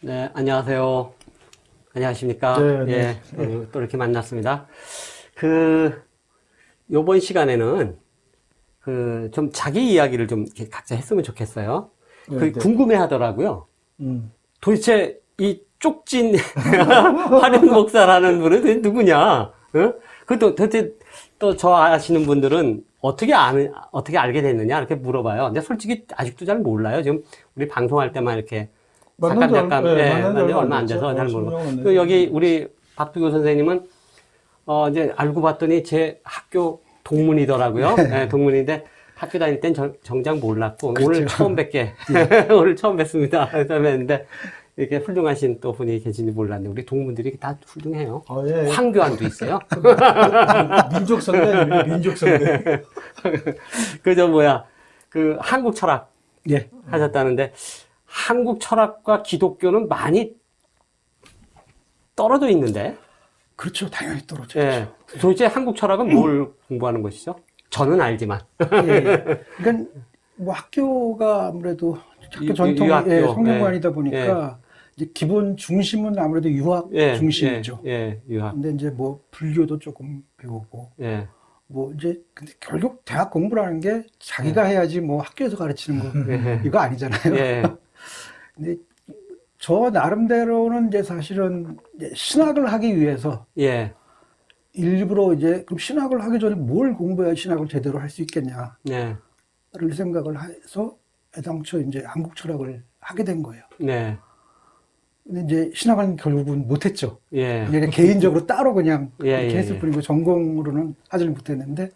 네, 안녕하세요. 안녕하십니까? 네, 예, 네. 또 이렇게 만났습니다. 요번 시간에는 좀 자기 이야기를 좀 이렇게 각자 했으면 좋겠어요. 네, 네. 궁금해 하더라고요. 음. 도대체 이 쪽진 화련 목사라는 분은 도대체 누구냐? 어? 그것도 도대체 또 저 아시는 분들은 어떻게 알게 됐느냐? 이렇게 물어봐요. 근데 솔직히 아직도 잘 몰라요. 지금 우리 방송할 때만 이렇게 만난 지 만난 지 얼마 얼마 안 안 돼서 잘 됐죠? 모르고. 10년 안 또 됐죠. 여기 우리 박두교 선생님은, 이제 알고 봤더니 제 학교 동문이더라고요. 네, 동문인데 학교 다닐 땐 정작 몰랐고, 오늘 처음 뵙게, 오늘 처음 뵙습니다. 뵙는데, 이렇게 훌륭하신 또 분이 계신지 몰랐는데, 우리 동문들이 다 훌륭해요. 예. 황교안도 있어요. 민족 선대, 민족 선대. 한국 철학 예. 하셨다는데, 한국 철학과 기독교는 많이 떨어져 있는데, 그렇죠. 당연히 떨어져 예. 있죠. 도대체 한국 철학은 뭘 공부하는 것이죠? 저는 알지만. 예. 그러니까 뭐 학교가 아무래도 학교 전통이 유학교. 성균관이다 보니까 이제 기본 중심은 아무래도 유학 중심이죠. 유학. 근데 이제 뭐 불교도 조금 배우고 예. 뭐 이제 근데 결국 대학 공부라는 게 자기가 해야지 뭐 학교에서 가르치는 거 이거 아니잖아요. 예. 근데 저 나름대로는 이제 사실은 이제 신학을 하기 위해서 예. 일부러 이제 그럼 신학을 하기 전에 뭘 공부해야 신학을 제대로 할 수 있겠냐를 네. 생각을 해서 애당초 이제 한국 철학을 하게 된 거예요. 네. 근데 이제 신학은 결국은 못했죠. 예. 그냥 개인적으로 따로 그냥 예, 이렇게 예, 했을 예. 뿐이고 전공으로는 하지는 못했는데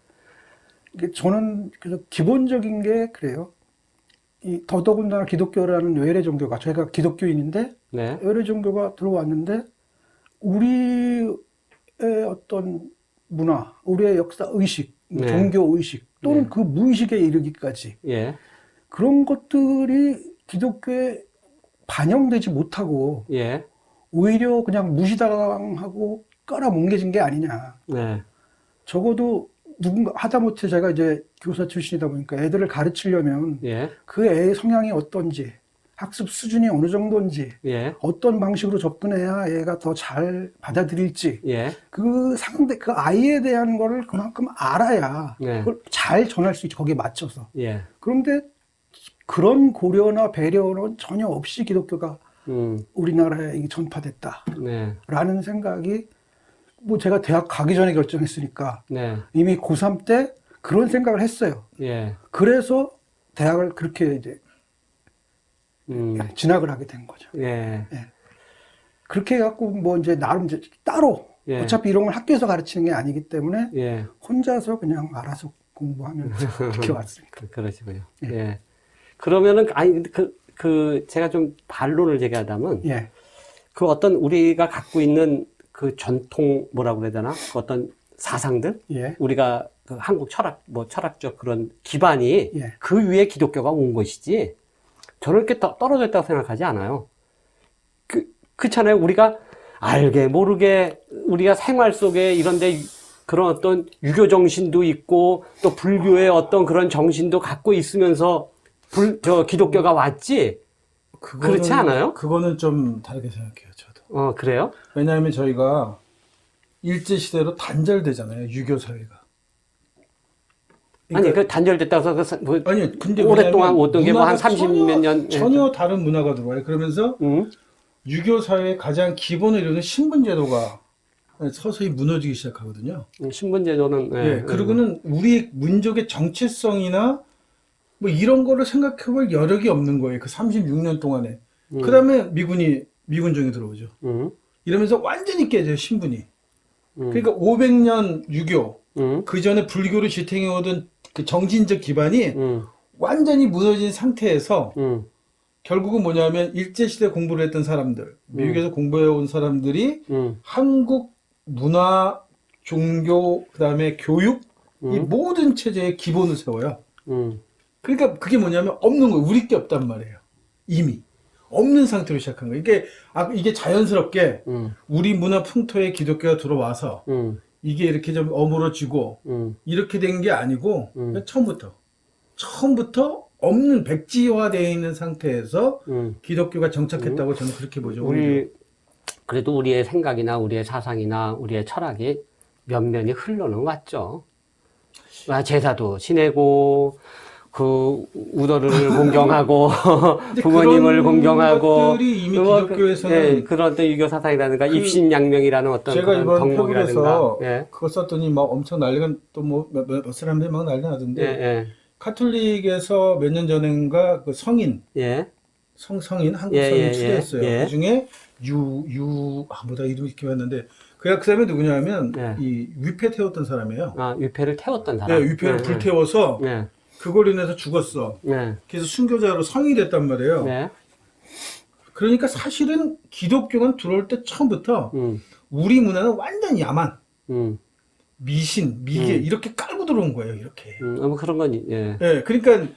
이게 저는 그래서 기본적인 게 그래요. 이 더더군다나 기독교라는 외래 종교가 저희가 기독교인인데 네. 외래 종교가 들어왔는데 우리의 어떤 문화, 우리의 역사 의식, 네. 종교 의식 또는 네. 그 무의식에 이르기까지 예. 그런 것들이 기독교에 반영되지 못하고 예. 오히려 그냥 무시당하고 깔아뭉개진 게 아니냐. 네. 적어도 누군가 하다못해 제가 이제 교사 출신이다 보니까 애들을 가르치려면 예. 그 애의 성향이 어떤지, 학습 수준이 어느 정도인지, 예. 어떤 방식으로 접근해야 얘가 더 잘 받아들일지, 예. 그 아이에 대한 거를 그만큼 알아야 네. 그걸 잘 전할 수 있죠. 거기에 맞춰서. 예. 그런데 그런 고려나 배려는 전혀 없이 기독교가 우리나라에 전파됐다라는 네. 생각이 뭐 제가 대학 가기 전에 결정했으니까 네. 이미 고3 때 그런 생각을 했어요. 예. 그래서 대학을 그렇게 이제 진학을 하게 된 거죠. 예. 그렇게 해갖고 뭐 이제 나름 이제 따로 예. 어차피 이런 걸 학교에서 가르치는 게 아니기 때문에 예. 혼자서 그냥 알아서 공부하면서 이렇게 왔으니까. 그러시고요. 예. 예. 그러면은, 아니, 제가 좀 반론을 제기하자면, 예. 어떤 우리가 갖고 있는 그 전통, 뭐라고 그래야 되나? 그 어떤 사상들? 예. 우리가 그 한국 철학, 철학적 그런 기반이 예. 그 위에 기독교가 온 것이지, 저는 이렇게 떨어져 있다고 생각하지 않아요. 그렇잖아요. 우리가 알게 모르게 우리가 생활 속에 이런데 그런 어떤 유교 정신도 있고 또 불교의 어떤 그런 정신도 갖고 있으면서 기독교가 왔지. 그렇지 않아요? 그거는 좀 다르게 생각해요, 저도. 그래요? 왜냐하면 저희가 일제시대로 단절되잖아요, 유교 사회가. 아니, 단절됐다고 해서 아니, 근데 오랫동안 오던 게 뭐 한 문화가 30 몇 년. 전혀 다른 문화가 들어와요. 그러면서 유교 사회의 가장 기본을 이루는 신분제도가 서서히 무너지기 시작하거든요. 신분제도는. 예, 그리고는 우리 민족의 정체성이나 뭐 이런 거를 생각해볼 여력이 없는 거예요. 그 36년 동안에. 그 다음에 미군정이 들어오죠. 이러면서 완전히 깨져요, 신분이. 그러니까 500년 유교, 그 전에 불교를 지탱해오던 그 정신적 기반이 완전히 무너진 상태에서 결국은 뭐냐면 일제시대 공부를 했던 사람들, 미국에서 공부해온 사람들이 한국 문화, 종교, 그 다음에 교육, 이 모든 체제의 기본을 세워요. 그러니까 그게 뭐냐면 없는 거예요. 우리 게 없단 말이에요. 이미. 없는 상태로 시작한 거예요. 이게 자연스럽게 우리 문화 풍토에 기독교가 들어와서 이게 이렇게 좀 어우러지고 이렇게 된 게 아니고 처음부터 없는 백지화되어 있는 상태에서 기독교가 정착했다고 저는 그렇게 보죠. 그래도 우리의 생각이나 우리의 사상이나 우리의 철학이 면면이 흘러는 왔죠. 제사도 지내고, 그 우더를 공경하고 부모님을 공경하고 것들이 이미 기독교에서는 예, 그런 어떤 유교 사상이라든가 입신양명이라는 어떤 제가 그런 이번 덕목이라든가 페북에서 예. 그거 썼더니 막 엄청 난리가 또 뭐 몇 사람들이 막 난리 나던데 예, 예. 카톨릭에서 몇 년 전인가 그 성인 예. 성인 한국 예, 성인 예, 추대했어요. 예. 그 중에 뭐다 이름이 기억났는데 그 사람이 누구냐면 예. 이 위패 태웠던 사람이에요. 위패를 태웠던 사람. 네, 위패를 예, 불태워서 예. 그걸로 인해서 죽었어. 예. 그래서 순교자로 성인이 됐단 말이에요. 예. 그러니까 사실은 기독교는 들어올 때 처음부터 우리 문화는 완전 야만, 미신, 미개 이렇게 깔고 들어온 거예요. 이렇게. 뭐 그런 건 예. 네, 그러니까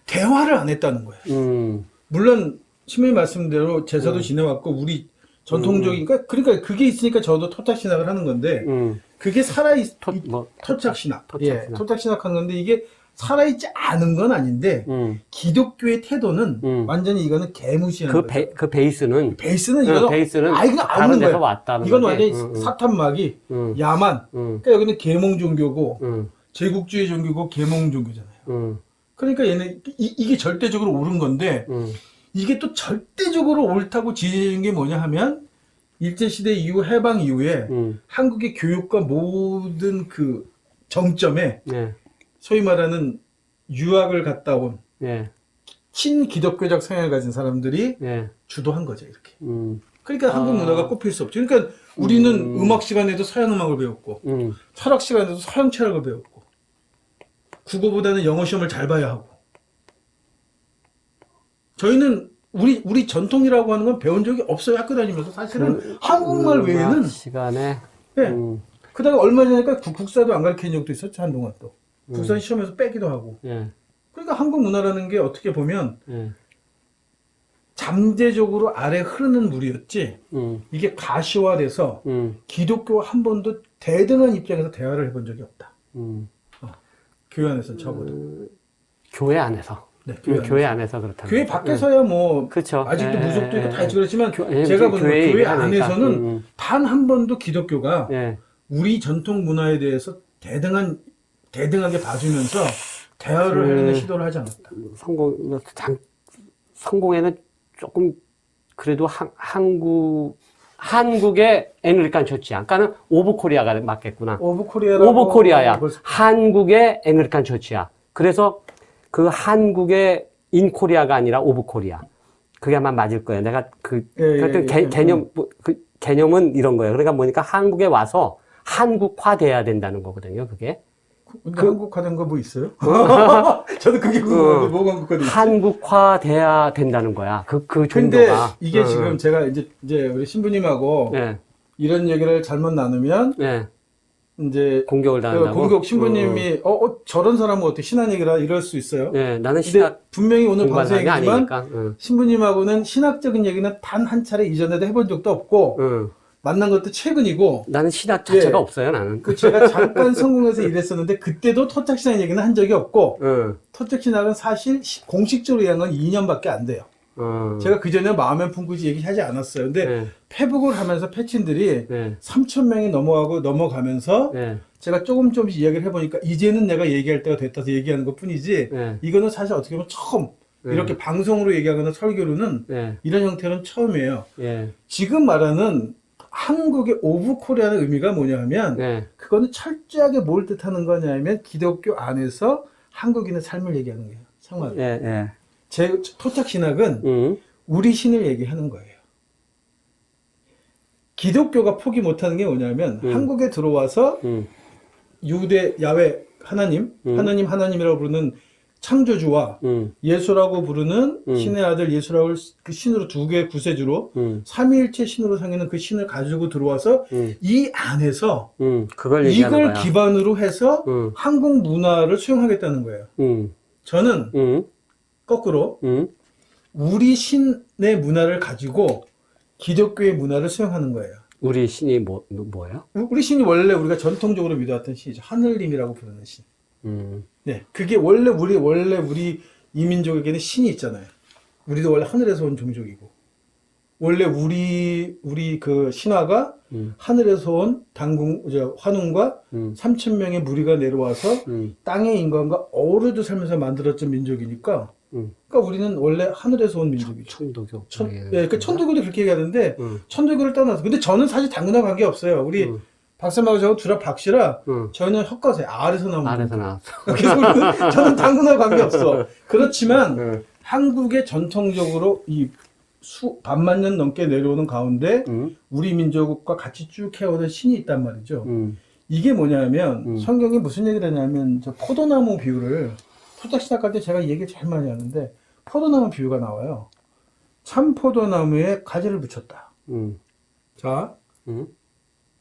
대화를 안 했다는 거예요. 물론 신부님 말씀대로 제사도 지내왔고 우리 전통적인 그러니까 그게 있으니까 저도 토착 신학을 하는 건데 그게 토착 신학. 예, 토착 신학하는 건데 이게 살아있지 않은 건 아닌데 기독교의 태도는 완전히 이거는 개무시하는 거죠. 그 베이스는 이거는 베이스는 이건 다른 없는 데서 거예요. 왔다는 이건 거지. 완전히 사탄마귀, 야만. 그러니까 여기는 계몽 종교고 제국주의 종교고 계몽 종교잖아요. 그러니까 얘는 이게 절대적으로 옳은 건데 이게 또 절대적으로 옳다고 지지해준 게 뭐냐 하면 일제시대 이후 해방 이후에 한국의 교육과 모든 그 정점에 예. 소위 말하는 유학을 갔다 온 예. 친기독교적 성향을 가진 사람들이 예. 주도한 거죠, 이렇게. 그러니까 한국 문화가 꼽힐 수 없죠. 그러니까 우리는 음악 시간에도 서양 음악을 배웠고, 철학 시간에도 서양 철학을 배웠고, 국어보다는 영어 시험을 잘 봐야 하고. 저희는 우리 전통이라고 하는 건 배운 적이 없어요, 학교 다니면서. 사실은 한국말 외에는. 시간에. 네. 그 다음에 얼마 전에니까 국사도 안 가르치는 적도 있었죠, 한동안 또. 국사 시험에서 빼기도 하고. 예. 그러니까 한국 문화라는 게 어떻게 보면 예. 잠재적으로 아래 흐르는 물이었지 이게 가시화돼서 기독교와 한 번도 대등한 입장에서 대화를 해본 적이 없다. 교회 안에서는 적어도. 교회 안에서. 네, 교회 안에서 그렇다. 교회 밖에서야 뭐 그쵸. 아직도 예, 무속도 있고 예, 다 있지 그렇지만 예, 제가 보는 교회 교회 얘기하니까. 안에서는 단 한 번도 기독교가 예. 우리 전통 문화에 대해서 대등하게 봐주면서 대화를 하려는 시도를 하지 않았다. 성공에는 조금 그래도 한국의 앵글리칸 처치야. 그러니까는 오브 코리아가 맞겠구나. 오브 코리아라고. 오브 코리아야. 한국의 앵글리칸 처치야. 그래서 그 한국의 인 코리아가 아니라 오브 코리아. 그게 아마 맞을 거예요. 내가 개념은 이런 거예요. 그러니까 뭐니까 한국에 와서 한국화돼야 된다는 거거든요. 그게. 근데 한국화된 거 뭐 있어요? 저도 그게 궁금한데 뭐가 한국화돼 있지? 한국화돼야 된다는 거야. 그 근데 정도가. 이게 지금 제가 이제 우리 신부님하고 네. 이런 얘기를 잘못 나누면 네. 이제 공격을 당한다고. 공격 신부님이 저런 사람은 어떻게 신앙 얘기라 이럴 수 있어요. 네, 나는 근데 신학 분명히 오늘 공부하는 사람이 방송이지만 아니니까. 신부님하고는 신학적인 얘기는 단 한 차례 이전에도 해본 적도 없고 만난 것도 최근이고. 나는 신학 자체가 예. 없어요, 나는. 제가 잠깐 성공해서 일했었는데 그때도 토착신학 얘기는 한 적이 없고 토착신학은 사실 공식적으로 얘기한 건 2년밖에 안 돼요. 제가 그전에 마음에 품고지 얘기하지 않았어요. 근데 페북을 하면서 패친들이 3,000명이 넘어가면서 제가 조금씩 이야기를 해보니까 이제는 내가 얘기할 때가 됐다서 얘기하는 것 뿐이지 이거는 사실 어떻게 보면 처음 이렇게 방송으로 얘기하거나 설교로는 이런 형태는 처음이에요. 지금 말하는 한국의 오브 코리아의 의미가 뭐냐 하면 그거는 철저하게 뭘 뜻하는 거냐면 기독교 안에서 한국인의 삶을 얘기하는 거예요. 정말. 제 토착 신학은 우리 신을 얘기하는 거예요. 기독교가 포기 못하는 게 뭐냐면 한국에 들어와서 유대 야훼 하나님이라고 부르는 창조주와 예수라고 부르는 신의 아들 예수라고 그 신으로 두 개의 구세주로 삼위일체 신으로 상기는 그 신을 가지고 들어와서 이 안에서 이걸 기반으로 해서 한국 문화를 수용하겠다는 거예요. 저는 거꾸로 우리 신의 문화를 가지고 기독교의 문화를 수용하는 거예요. 우리 신이 뭐예요? 우리 신이 원래 우리가 전통적으로 믿어왔던 신이죠. 하늘님이라고 부르는 신. 네, 그게 원래 우리 이 민족에게는 신이 있잖아요. 우리도 원래 하늘에서 온 종족이고. 원래 우리 그 신화가 하늘에서 온 환웅과 3,000명의 무리가 내려와서 땅의 인간과 어우러져 살면서 만들어진 민족이니까 그러니까 우리는 원래 하늘에서 온 민족이죠. 천도교. 그 천도교도 그렇게 얘기하는데 천도교를 떠나서 근데 저는 사실 당근하고 관계 없어요. 우리 박사님하고 저하고 둘 다 박씨라 저희는 헛것에 알에서 나온 알에서 나왔어. 그래서 우리는 저는 당근하고 관계 없어. 그렇지만 한국에 전통적으로 이 반만 년 넘게 내려오는 가운데 우리 민족과 같이 쭉 해오는 신이 있단 말이죠. 이게 뭐냐면 성경이 무슨 얘기를 하냐면 저 포도나무 비유를 토착시작할 때 제가 얘기 제일 많이 하는데 포도나무 비유가 나와요. 참 포도나무에 가지를 붙였다. 자,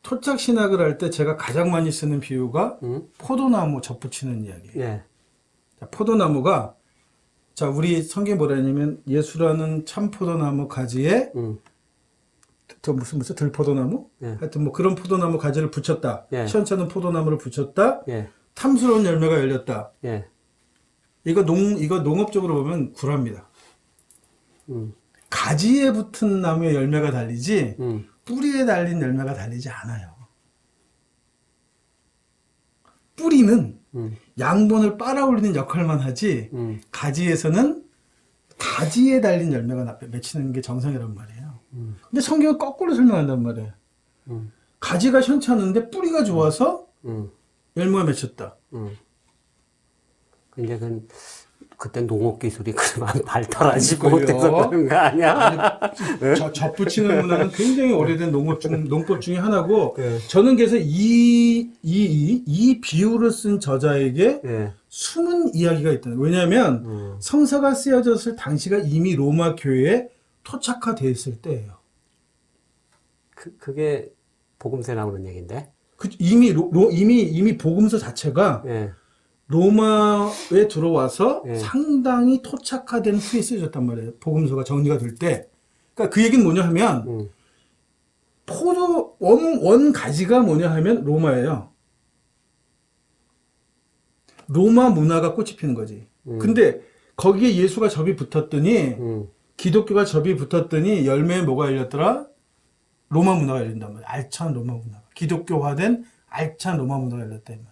토착신학을 할 때 제가 가장 많이 쓰는 비유가 포도나무 접붙이는 이야기예요. 예. 자, 포도나무가 자, 우리 성경에 뭐라 했냐면 예수라는 참 포도나무 가지에 저 무슨 들포도나무? 예. 하여튼 뭐 그런 포도나무 가지를 붙였다. 예. 시원찮은 포도나무를 붙였다. 예. 탐스러운 열매가 열렸다. 예. 이거 농업적으로 보면 구라입니다. 가지에 붙은 나무의 열매가 달리지 뿌리에 달린 열매가 달리지 않아요. 뿌리는 양분을 빨아올리는 역할만 하지 가지에서는 가지에 달린 열매가 맺히는 게 정상이란 말이에요. 근데 성경은 거꾸로 설명한단 말이에요. 가지가 시원찮은데 뿌리가 좋아서 열매가 맺혔다. 근데 그때 농업 기술이 그만 발달하지 그거요. 못해서 그런 거 아니야? 접붙이는 문화는 굉장히 오래된 농법 중에 하나고, 네. 저는 그래서 이 비유를 쓴 저자에게 예. 숨은 이야기가 있다는 거예요. 왜냐하면 성서가 쓰여졌을 당시가 이미 로마 교회에 토착화되어 있을 때예요. 그게 복음서에 나오는 얘기인데. 이미 복음서 자체가 예. 로마에 들어와서 예. 상당히 토착화된 후에 쓰여졌단 말이에요. 복음서가 정리가 될 때. 그러니까 그 얘기는 뭐냐 하면, 원 가지가 뭐냐 하면 로마예요. 로마 문화가 꽃이 피는 거지. 근데 거기에 예수가 접이 붙었더니, 기독교가 접이 붙었더니 열매에 뭐가 열렸더라? 로마 문화가 열린단 말이에요. 알찬 로마 문화가. 기독교화된 알찬 로마 문화가 열렸단 말이에요.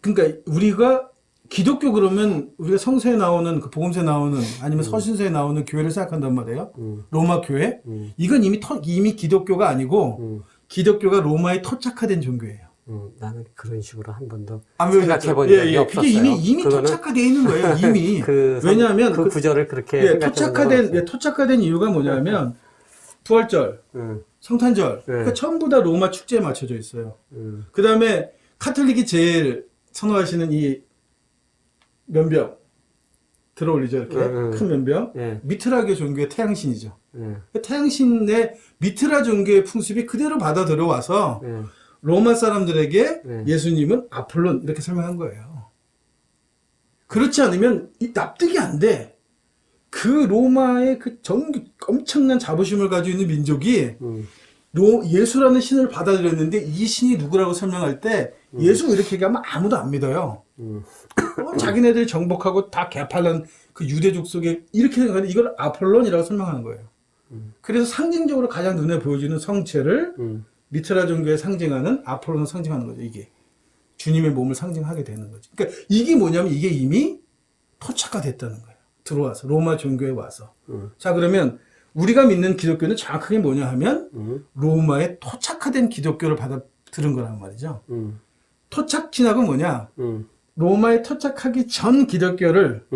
그러니까 우리가 기독교 그러면 우리가 성서에 나오는 그 복음서에 나오는 아니면 서신서에 나오는 교회를 생각한단 말이에요. 로마 교회. 이건 이미 기독교가 아니고 기독교가 로마에 토착화된 종교예요. 나는 그런 식으로 한 번도 안 생각해 본 적이 없었어요. 그게 이미 토착화되어 있는 거예요. 이미. 왜냐하면 그 구절을 그렇게 토착화된 이유가 뭐냐면 부활절, 성탄절. 그러니까 전부 다 로마 축제에 맞춰져 있어요. 그 다음에 카톨릭이 제일 선호하시는 이 면병 들어올리죠. 이렇게 큰 면병. 예. 미트라교 종교의 태양신이죠. 예. 태양신의 미트라 종교의 풍습이 그대로 받아 들어와서 예. 로마 사람들에게 예. 예수님은 아폴론 이렇게 설명한 거예요. 그렇지 않으면 납득이 안 돼. 그 로마의 그 엄청난 자부심을 가지고 있는 민족이 예수라는 신을 받아들였는데 이 신이 누구라고 설명할 때 예수 이렇게 얘기하면 아무도 안 믿어요. 자기네들이 정복하고 다 개팔른 그 유대족 속에 이렇게 생각하는데 이걸 아폴론이라고 설명하는 거예요. 그래서 상징적으로 가장 눈에 보여지는 성체를 미트라 종교에 상징하는 아폴론을 상징하는 거죠. 이게 주님의 몸을 상징하게 되는 거죠. 그러니까 이게 뭐냐면 이게 이미 토착화됐다는 거예요. 들어와서 로마 종교에 와서. 자, 그러면 우리가 믿는 기독교는 정확하게 뭐냐 하면 로마에 토착화된 기독교를 받아들은 거란 말이죠. 토착 신학은 뭐냐? 로마에 토착하기 전 기독교를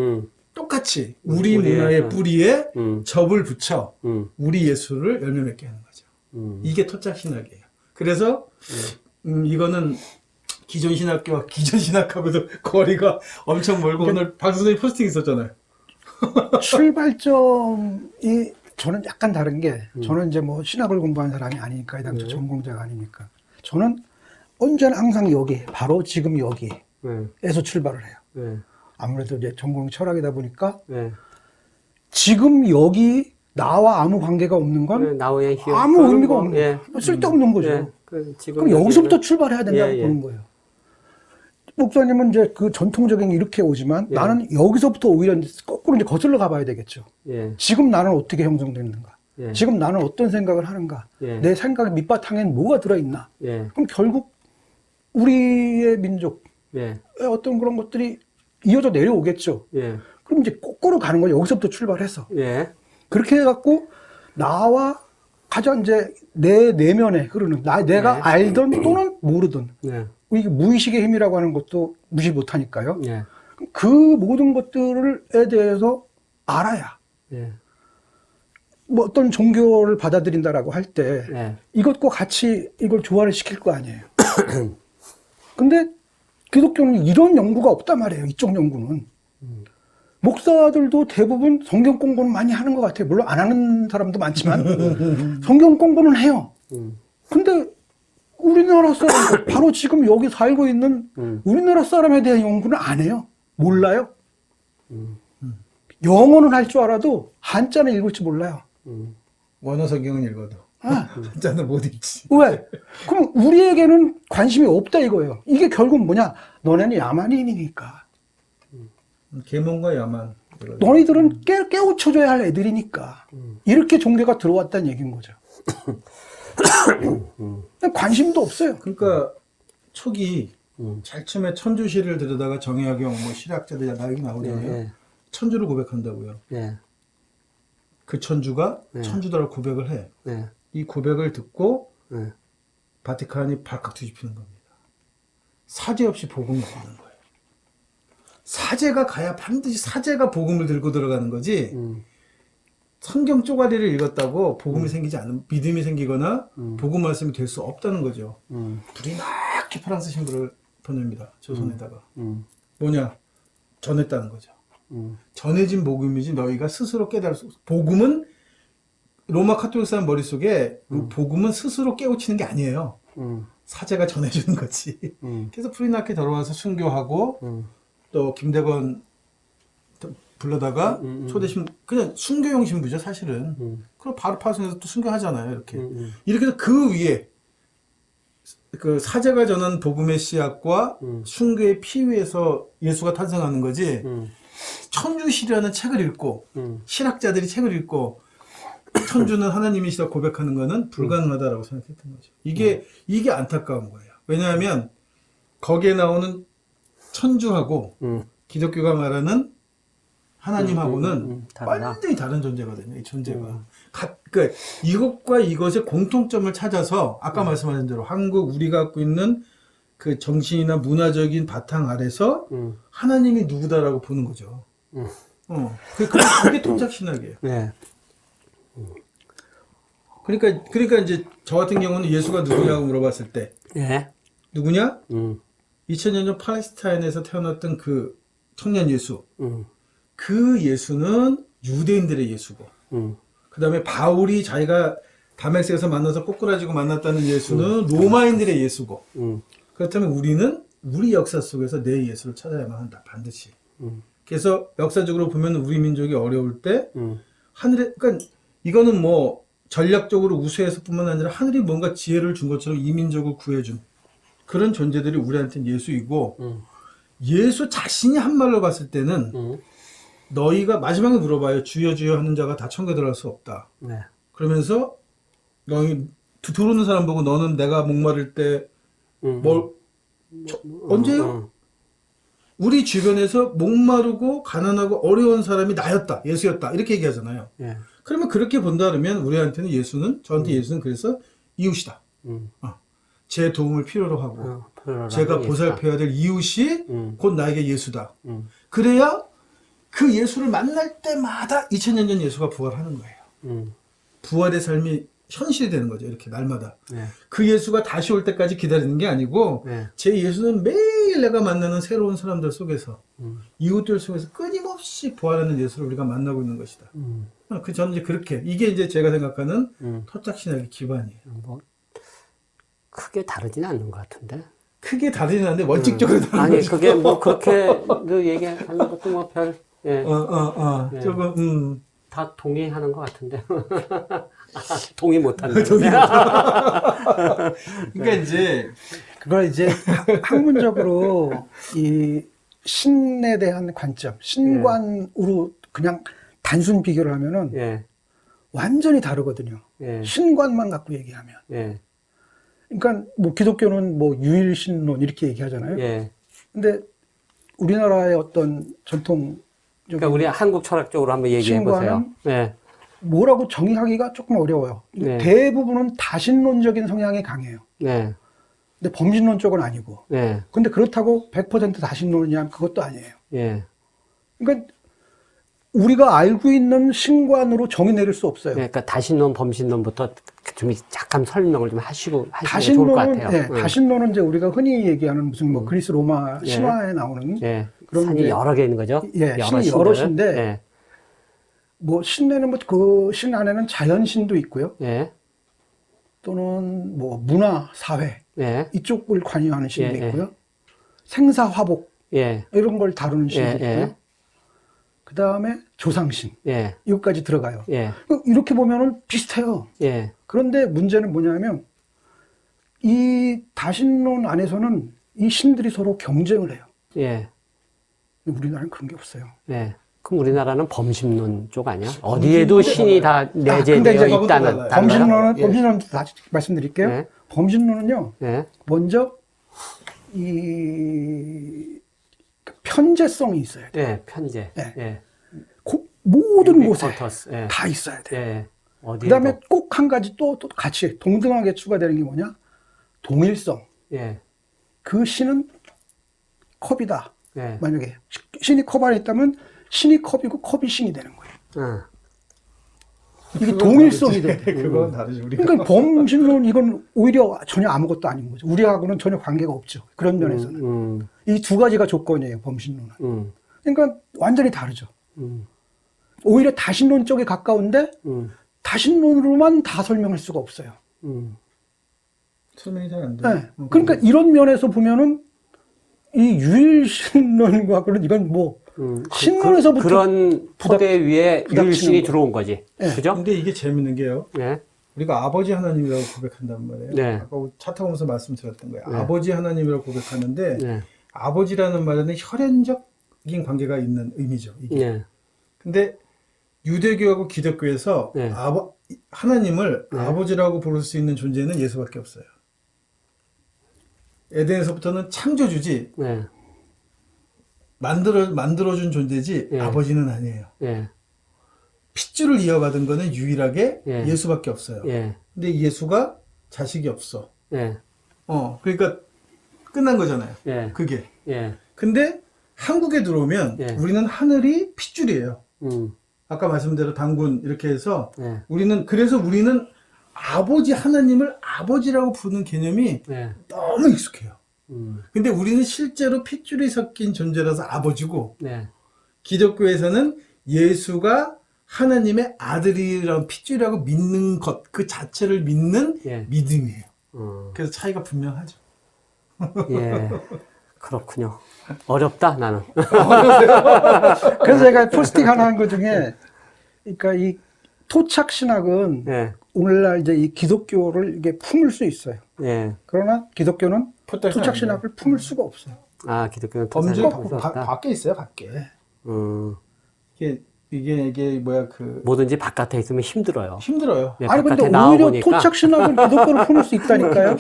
똑같이 우리 문화의 뿌리에 접을 붙여 우리 예수를 열매 맺게 하는 거죠. 이게 토착 신학이에요. 그래서 이거는 기존 신학교와 기존 신학하고도 거리가 엄청 멀고 오늘 박 선생님 포스팅 있었잖아요. 출발점이 저는 약간 다른 게 저는 이제 뭐 신학을 공부한 사람이 아니니까 이 당시 전공자가 아니니까 저는 언제나 항상 여기 바로 지금 여기에서 출발을 해요. 아무래도 이제 전공 철학이다 보니까 지금 여기 나와 아무 관계가 없는 건 아무 의미가 없는 거예요. 쓸데없는 거죠. 그럼 여기서부터 출발해야 된다고 보는 거예요. 목사님은 이제 그 전통적인 이렇게 오지만 예. 나는 여기서부터 오히려 이제 거꾸로 이제 거슬러 가봐야 되겠죠. 예. 지금 나는 어떻게 형성됐는가? 예. 지금 나는 어떤 생각을 하는가? 예. 내 생각의 밑바탕엔 뭐가 들어있나? 예. 그럼 결국 우리의 민족의 예. 어떤 그런 것들이 이어져 내려오겠죠. 예. 그럼 이제 거꾸로 가는 거예요. 여기서부터 출발해서. 예. 그렇게 해갖고 나와 가장 이제 내 내면에 흐르는 내가 네. 알던 또는 모르던 예. 이게 무의식의 힘이라고 하는 것도 무시 못하니까요. 예. 그 모든 것들에 대해서 알아야 예. 뭐 어떤 종교를 받아들인다라고 할 때 예. 이것과 같이 이걸 조화를 시킬 거 아니에요. 근데 기독교는 이런 연구가 없단 말이에요. 이쪽 연구는. 목사들도 대부분 성경 공부는 많이 하는 것 같아요. 물론 안 하는 사람도 많지만 성경 공부는 해요. 근데 우리나라 사람, 바로 지금 여기 살고 있는 우리나라 사람에 대한 연구는 안 해요. 몰라요. 영어는 할 줄 알아도 한자는 읽을 줄 몰라요. 원어 성경은 읽어도 아, 한자는 못 읽지. 왜? 그럼 우리에게는 관심이 없다 이거예요. 이게 결국 뭐냐? 너네는 야만인이니까. 계몽과 야만. 너희들은 깨우쳐줘야 할 애들이니까. 이렇게 종교가 들어왔다는 얘기인 거죠. 관심도 없어요. 그러니까 초기 제일 처음에 천주시를 들여다가 정약용 뭐 실학자들 나이 나오잖아요. 예. 천주를 고백한다고요. 예. 그 천주가 네. 천주다라고 고백을 해. 예. 이 고백을 듣고 예. 바티칸이 발칵 뒤집히는 겁니다. 사제 없이 복음을 듣는 거예요. 사제가 가야 반드시 사제가 복음을 들고 들어가는 거지. 성경 쪼가리를 읽었다고 복음이 생기지 않는, 믿음이 생기거나 복음 말씀이 될 수 없다는 거죠. 불이 낙히 프랑스 신부를 보냅니다. 조선에다가. 뭐냐? 전했다는 거죠. 전해진 복음이지 너희가 스스로 깨달을 수 없어. 복음은 로마 카톨릭 사람 머릿속에 복음은 스스로 깨우치는 게 아니에요. 사제가 전해주는 거지. 그래서 불이 낙히 들어와서 순교하고 또 김대건 불러다가 초대신 그냥 순교용 신부죠 사실은. 그럼 바로 파송해서 또 순교하잖아요 이렇게. 이렇게 해서 그 위에 그 사제가 전한 복음의 씨앗과 순교의 피 위에서 예수가 탄생하는 거지. 천주시라는 책을 읽고 신학자들이 책을 읽고 천주는 하나님이시다 고백하는 거는 불가능하다라고 생각했던 거죠. 이게 안타까운 거예요. 왜냐하면 거기에 나오는 천주하고 기독교가 말하는 하나님하고는 다르다. 완전히 다른 존재거든요. 이 존재가. 그러니까 이것과 이것의 공통점을 찾아서 아까 말씀하신 대로 한국 우리가 갖고 있는 그 정신이나 문화적인 바탕 아래서 하나님이 누구다라고 보는 거죠. 그게 토착 신학이에요. 네. 그러니까 이제 저 같은 경우는 예수가 누구냐고 물어봤을 때 예. 누구냐? 2000년 전 팔레스타인에서 태어났던 그 청년 예수. 그 예수는 유대인들의 예수고. 그 다음에 바울이 자기가 다메섹에서 만나서 꼬꾸라지고 만났다는 예수는 로마인들의 예수고. 그렇다면 우리는 우리 역사 속에서 내 예수를 찾아야만 한다. 반드시. 그래서 역사적으로 보면 우리 민족이 어려울 때 하늘에, 그러니까 이거는 뭐 전략적으로 우수해서뿐만 아니라 하늘이 뭔가 지혜를 준 것처럼 이 민족을 구해준 그런 존재들이 우리한테는 예수이고 예수 자신이 한 말로 봤을 때는 너희가 마지막에 물어봐요. 주여 주여 하는 자가 다 천국에 들어갈 수 없다. 네. 그러면서 너희 들어오는 사람 보고 너는 내가 목마를 때 언제요? 우리 주변에서 목마르고 가난하고 어려운 사람이 나였다. 예수였다. 이렇게 얘기하잖아요. 예. 그러면 그렇게 본다면 우리한테는 저한테 예수는 그래서 이웃이다. 제 도움을 필요로 하고 제가 보살펴야 될 이웃이 곧 나에게 예수다. 그래야 그 예수를 만날 때마다 2000년 전 예수가 부활하는 거예요. 부활의 삶이 현실이 되는 거죠. 이렇게 날마다. 네. 그 예수가 다시 올 때까지 기다리는 게 아니고 네. 제 예수는 매일 내가 만나는 새로운 사람들 속에서 이웃들 속에서 끊임없이 부활하는 예수를 우리가 만나고 있는 것이다. 저는 이제 그렇게 이게 이제 제가 생각하는 토착신학의 기반이에요. 뭐 크게 다르지는 않는 것 같은데. 크게 다르진 않는데 원칙적으로 다른 아니 거죠. 그게 뭐 그렇게 그 얘기하는 것도 뭐 별 예. 예. 조금 다 동의하는 것 같은데. 동의 못한다. 그러니까 이제 그걸 이제 학문적으로 이 신에 대한 관점, 신관으로 그냥 단순 비교를 하면은 예. 완전히 다르거든요. 예. 신관만 갖고 얘기하면. 예. 그러니까 뭐 기독교는 뭐 유일신론 이렇게 얘기하잖아요. 예. 근데 우리나라의 어떤 전통 그러니까 우리 한국 철학적으로 한번 얘기해 보세요. 신과는 예. 뭐라고 정의하기가 조금 어려워요. 네. 대부분은 다신론적인 성향이 강해요. 네. 근데 범신론 쪽은 아니고. 네. 근데 그렇다고 100% 다신론이냐 그것도 아니에요. 예. 그러니까 우리가 알고 있는 신관으로 정의 내릴 수 없어요. 그러니까 다신론, 범신론부터 좀 잠깐 설명을 좀 하시면 좋을 것 같아요. 네, 다신론은 이제 우리가 흔히 얘기하는 무슨 뭐 그리스 로마 예. 신화에 나오는 예. 그런 산이 이제 여러 개 있는 거죠? 예, 신이 여럿인데 예. 뭐 신에는 뭐 그 신 안에는 자연신도 있고요. 예. 또는 뭐 문화, 사회 예. 이쪽을 관여하는 신도 예, 예. 있고요. 생사화복 예. 이런 걸 다루는 신도 예, 있고요. 예. 그 다음에 조상신 예. 이것까지 들어가요. 예. 이렇게 보면은 비슷해요. 예. 그런데 문제는 뭐냐면 이 다신론 안에서는 이 신들이 서로 경쟁을 해요. 예. 우리나라는 그런 게 없어요. 예. 그럼 우리나라는 범신론 쪽 아니야? 어디에도 신이 다 근데 내재되어 이제 있다는. 범신론은 예. 범신론 다시 말씀드릴게요. 예. 범신론은요. 예. 먼저 이 편재성이 있어야 돼요. 예. 편제. 예. 예. 모든 곳에 유비쿼터스. 예. 다 있어야 돼요. 예. 어디에도. 그다음에 꼭 한 가지 또 같이 동등하게 추가되는 게 뭐냐? 동일성. 예. 그 신은 컵이다. 예. 만약에 신이 컵 안에 있다면 신이 컵이고 컵이 신이 되는 거예요. 어. 이게 동일성이 돼요. 그건 다르지. 우리가. 그러니까 범신론 이건 오히려 전혀 아무것도 아닌 거죠. 우리하고는 전혀 관계가 없죠. 그런 면에서는. 이 두 가지가 조건이에요. 범신론은. 그러니까 완전히 다르죠. 오히려 다신론 쪽에 가까운데 다신론으로만 다 설명할 수가 없어요. 설명이 잘 안 돼. 네. 그러니까 이런 면에서 보면은 이 유일신론과 그런 이건 뭐 신론에서부터 그런 토대 위에 부닥치는 유일신이 거. 들어온 거지. 네. 그죠? 근데 이게 재밌는 게요. 네. 우리가 아버지 하나님이라고 고백한단 말이에요. 네. 아까 차 타고 오면서 말씀드렸던 거예요. 네. 아버지 하나님이라고 고백하는데 네. 아버지라는 말에는 혈연적인 관계가 있는 의미죠. 이게. 네. 근데 유대교하고 기독교에서 네. 하나님을 네. 아버지라고 부를 수 있는 존재는 예수밖에 없어요. 에덴에서부터는 창조주지 네. 만들어준 존재지 네. 아버지는 아니에요. 네. 핏줄을 이어받은 거는 유일하게 네. 예수밖에 없어요. 네. 근데 예수가 자식이 없어. 네. 그러니까 끝난 거잖아요. 네. 그게. 네. 근데 한국에 들어오면 네. 우리는 하늘이 핏줄이에요. 음. 아까 말씀대로 당군 이렇게 해서 네. 그래서 우리는 아버지 하나님을 아버지라고 부르는 개념이 네. 너무 익숙해요. 근데 우리는 실제로 핏줄이 섞인 존재라서 아버지고 네. 기독교에서는 예수가 하나님의 아들이라는 핏줄이라고 믿는 것 그 자체를 믿는 예. 믿음이에요. 어. 그래서 차이가 분명하죠. 예. 그렇군요. 어렵다, 나는. 그래서 제가 포스팅 하나 한 것 중에 그러니까 이 토착 신학은 예. 오늘날 이제 이 기독교를 이게 품을 수 있어요. 예. 그러나 기독교는 토착 토착 신학을 품을 수가 없어요. 아, 기독교는 범죄 토착을 없다. 밖에 있어요, 밖에. 이게 뭐야 뭐든지 바깥에 있으면 힘들어요. 힘들어요. 예, 아니 근데 바깥에 나와 오히려 보니까 토착 신학은 기독교를 품을 수 있다니까요.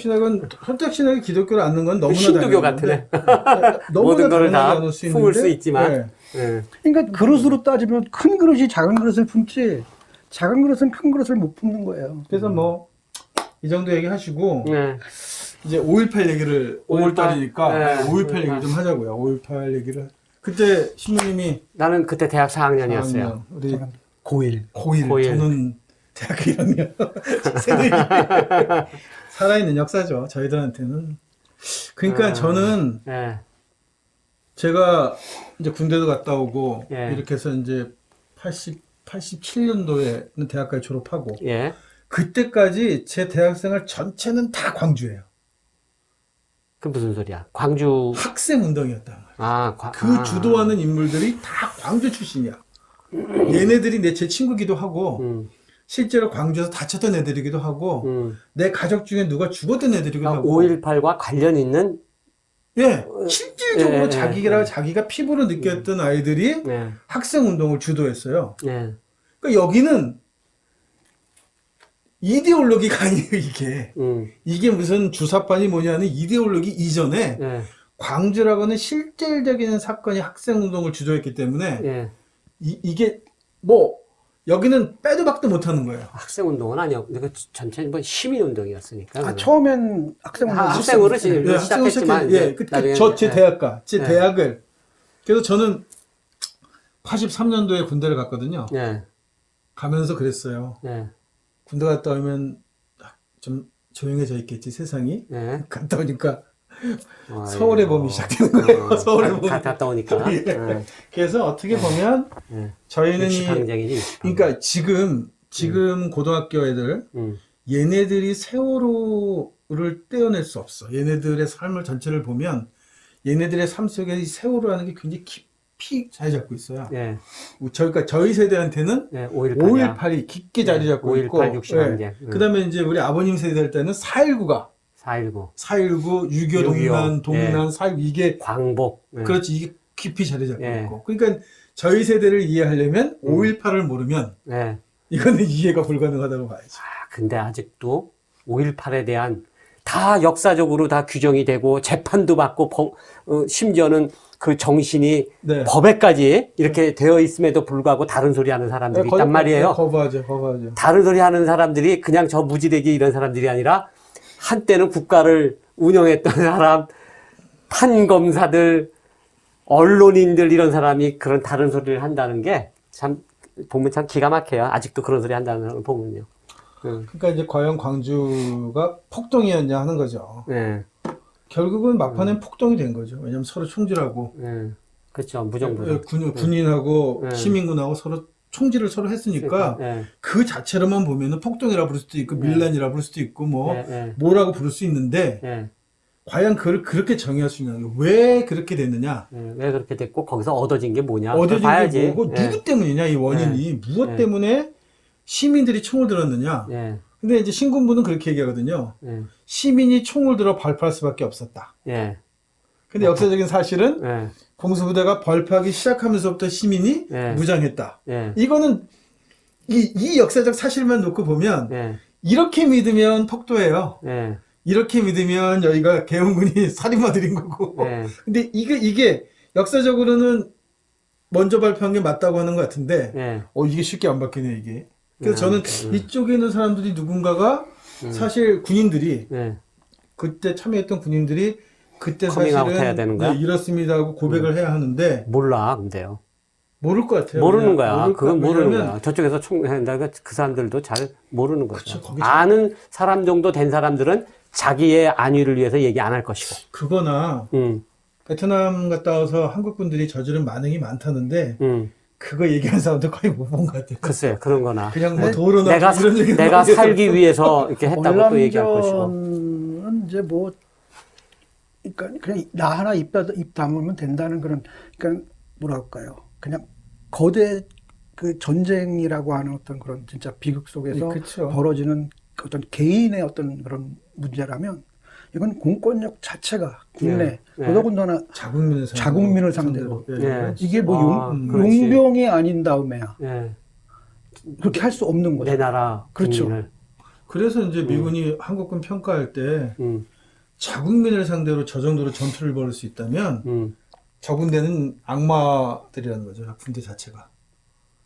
토착 신학이 기독교를 않는 건 너무나 신두교 당연한데, 같으네. 모든 거를 다 품을 수 있지만. 네. 예. 그러니까 그릇으로 따지면 큰 그릇이 작은 그릇을 품지 작은 그릇은 큰 그릇을 못 품는 거예요. 그래서 뭐 이 정도 얘기하시고 네. 이제 5.18 얘기를 5월달이니까 네. 5.18 얘기를 좀 하자고요. 5.18 얘기를 그때 신부님이 나는 그때 대학 4학년이었어요. 4학년, 우리 저는 고1. 고1 저는 대학교 1학년 세대기 살아있는 역사죠. 저희들한테는. 그러니까 저는 예. 제가 이제 군대도 갔다 오고 예. 이렇게 해서 이제 87년도에는 대학까지 졸업하고 예. 그때까지 제 대학생활 전체는 다 광주예요. 그 무슨 소리야? 광주. 학생 운동이었단 말이에요. 아, 그 주도하는 인물들이 다 광주 출신이야. 얘네들이 제 친구기도 하고 실제로 광주에서 다쳤던 애들이기도 하고 내 가족 중에 누가 죽었던 애들이기도 그러니까 하고 5.18과 관련 있는 예, 실질적으로 예, 자기가 피부로 느꼈던 아이들이 예, 학생 운동을 주도했어요. 예, 그러니까 여기는 이데올로기가 아니에요, 이게. 이게 무슨 주사파니 뭐냐는 이데올로기 이전에 예, 광주라고는 실질적인 사건이 학생 운동을 주도했기 때문에 예. 이게 뭐 여기는 빼도 박도 못하는 거예요. 학생 운동은 아니었고, 그 전체 뭐 시민 운동이었으니까. 아, 처음엔 학생으로 시작했지만, 예, 제 대학가, 제 대학을. 그래서 저는 83년도에 군대를 갔거든요. 예, 가면서 그랬어요. 예, 군대 갔다 오면 좀 조용해져 있겠지, 세상이. 예. 갔다 오니까 어, 서울의 예. 봄이 시작되는 거예요. 서울의 봄. 갔다 오니까. 예. 그래서 어떻게 보면 예. 저희는 육시방쟁이지. 그러니까 지금 고등학교 애들 얘네들이 세월호를 떼어낼 수 없어. 얘네들의 삶을 전체를 보면 얘네들의 삶 속에 이 세월호라는 게 굉장히 깊이 자리 잡고 있어요. 예, 그러니까 저희 세대한테는 예, 5.18이야. 5.18이 깊게 자리 잡고 5.18 있고, 육시방쟁. 그다음에 이제 우리 아버님 세대 때는 4.19가 4.19. 4.19, 6.25 동란, 동란, 4.19 이게 광복. 예. 그렇지 이게 깊이 자리 잡고 예. 있고. 그러니까 저희 세대를 이해하려면 5.18을 모르면 예. 이거는 이해가 불가능하다고 봐야지. 아, 근데 아직도 5.18에 대한 다 역사적으로 다 규정이 되고 재판도 받고 심지어는 그 정신이 네. 법에까지 이렇게 되어 있음에도 불구하고 다른 소리 하는 사람들이 있단 말이에요. 거부하죠. 다른 소리 하는 사람들이 그냥 저 무지대기 이런 사람들이 아니라 한때는 국가를 운영했던 사람, 판검사들, 언론인들 이런 사람이 그런 다른 소리를 한다는 게 참 보면 참 기가 막혀요. 아직도 그런 소리 한다는 걸 보면요. 그러니까 이제 과연 광주가 폭동이었냐 하는 거죠. 네. 결국은 막판엔 폭동이 된 거죠. 왜냐면 서로 총질하고 네. 그렇죠. 무정부. 군인하고 네. 시민군하고 서로 총질을 서로 했으니까 네. 그 자체로만 보면은 폭동이라 부를 수도 있고 밀란이라 부를 수도 있고 뭐 네. 뭐라고 부를 수 있는데 네. 과연 그걸 그렇게 정의할 수 있냐? 왜 그렇게 됐느냐? 네. 왜 그렇게 됐고 거기서 얻어진 게 뭐냐? 얻어진 봐야지. 게 뭐고 누구 때문이냐 이 원인이 무엇 때문에 시민들이 총을 들었느냐? 네. 근데 이제 신군부는 그렇게 얘기하거든요. 네. 시민이 총을 들어 발표할 수밖에 없었다. 네. 근데 역사적인 사실은 네. 공수부대가 발표하기 시작하면서부터 시민이 네. 무장했다. 네. 이거는 이 역사적 사실만 놓고 보면 네. 이렇게 믿으면 폭도예요. 네. 이렇게 믿으면 여기가 개헌군이 살인마들인 거고. 네. 근데 이게 역사적으로는 먼저 발표한 게 맞다고 하는 것 같은데, 네. 이게 쉽게 안 바뀌네, 이게. 그래서 저는 이쪽에 있는 사람들이 누군가가 사실 군인들이, 네. 그때 참여했던 군인들이 그때 커밍아웃 해야 되는 사실은 거야? 네, 이렇습니다 하고 고백을 해야 하는데, 몰라, 근데요. 모를 것 같아요. 모르는 그냥. 거야. 그건 모르는 왜냐면 거야. 저쪽에서 내가 그 사람들도 잘 모르는 거죠. 그쵸, 거기 아는 사람 정도 된 사람들은 자기의 안위를 위해서 얘기 안 할 것이고. 그거나, 베트남 갔다 와서 한국 분들이 저지른 만행이 많다는데, 그거 얘기하는 사람들 거의 못 본 것 같아요. 글쎄, 그런 거나. 그냥 뭐 도로나 이런 얘기 내가 살기 위해서 이렇게 했다고 또 얘기할 것이고. 월남전은 이제 뭐, 그러니까 그냥 나 하나 입 다물면 된다는 그런, 그러니까 뭐랄까요. 그냥 거대 그 전쟁이라고 하는 어떤 그런 진짜 비극 속에서 그쵸. 벌어지는 어떤 개인의 어떤 그런 문제라면 이건 공권력 자체가 국내 더더군다나 자국민을 상대로 이게 뭐 용병이 아닌 다음에야 그렇게 할 수 없는 거죠. 내 나라 그렇죠. 국민을. 그래서 이제 미군이 한국군 평가할 때 자국민을 상대로 저 정도로 전투를 벌일 수 있다면 저 군대는 악마들이라는 거죠. 군대 자체가.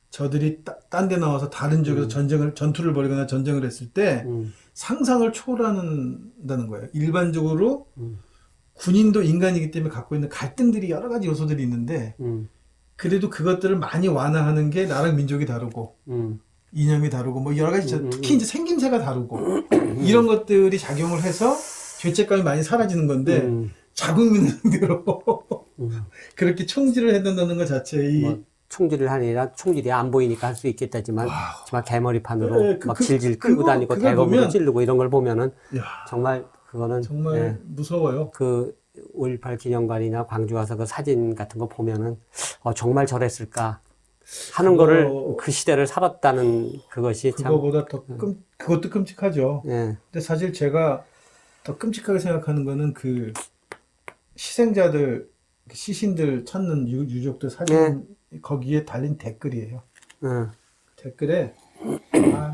저들이 딴 데 나와서 다른 지역에서 전투를 벌이거나 전쟁을 했을 때 상상을 초월한다는 거예요. 일반적으로 군인도 인간이기 때문에 갖고 있는 갈등들이 여러 가지 요소들이 있는데 그래도 그것들을 많이 완화하는 게 나랑 민족이 다르고 이념이 다르고 뭐 여러 가지 특히 이제 생김새가 다르고 이런 것들이 작용을 해서 죄책감이 많이 사라지는 건데 자국민을 상대로 그렇게 총질을 해댄다는 것 자체의 총질을 하니라 총질이 안 보이니까 할 수 있겠다지만 정말 개머리판으로 막 질질 끌고 다니고 대검으로 찌르고 이런 걸 보면은 정말 그거는 정말 무서워요. 그 5.18 기념관이나 광주 가서 그 사진 같은 거 보면은 정말 저랬을까 하는 거를 그 시대를 살았다는 그것이 참. 그거보다 더 그것도 끔찍하죠. 예. 근데 사실 제가 더 끔찍하게 생각하는 거는 그 희생자들, 시신들 찾는 유족들 사진 거기에 달린 댓글이에요. 댓글에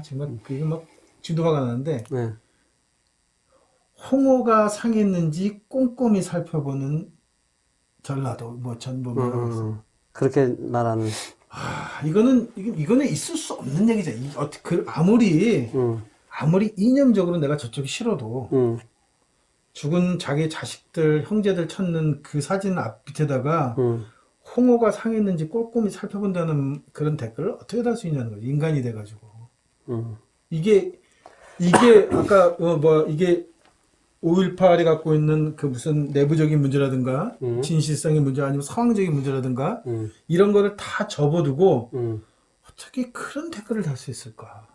정말 그게 막 지도 화가 나는데 홍어가 상했는지 꼼꼼히 살펴보는 전라도 뭐 전부 뭐라고 있어요. 그렇게 말하는. 이거는 있을 수 없는 얘기죠. 아무리 이념적으로 내가 저쪽이 싫어도 죽은 자기 자식들, 형제들 찾는 그 사진 앞 밑에다가 홍어가 상했는지 꼼꼼히 살펴본다는 그런 댓글을 어떻게 달 수 있냐는 거죠. 인간이 돼가지고. 이게 아까 이게 5.18이 갖고 있는 그 무슨 내부적인 문제라든가 진실성의 문제 아니면 상황적인 문제라든가 이런 거를 다 접어두고 어떻게 그런 댓글을 달 수 있을까?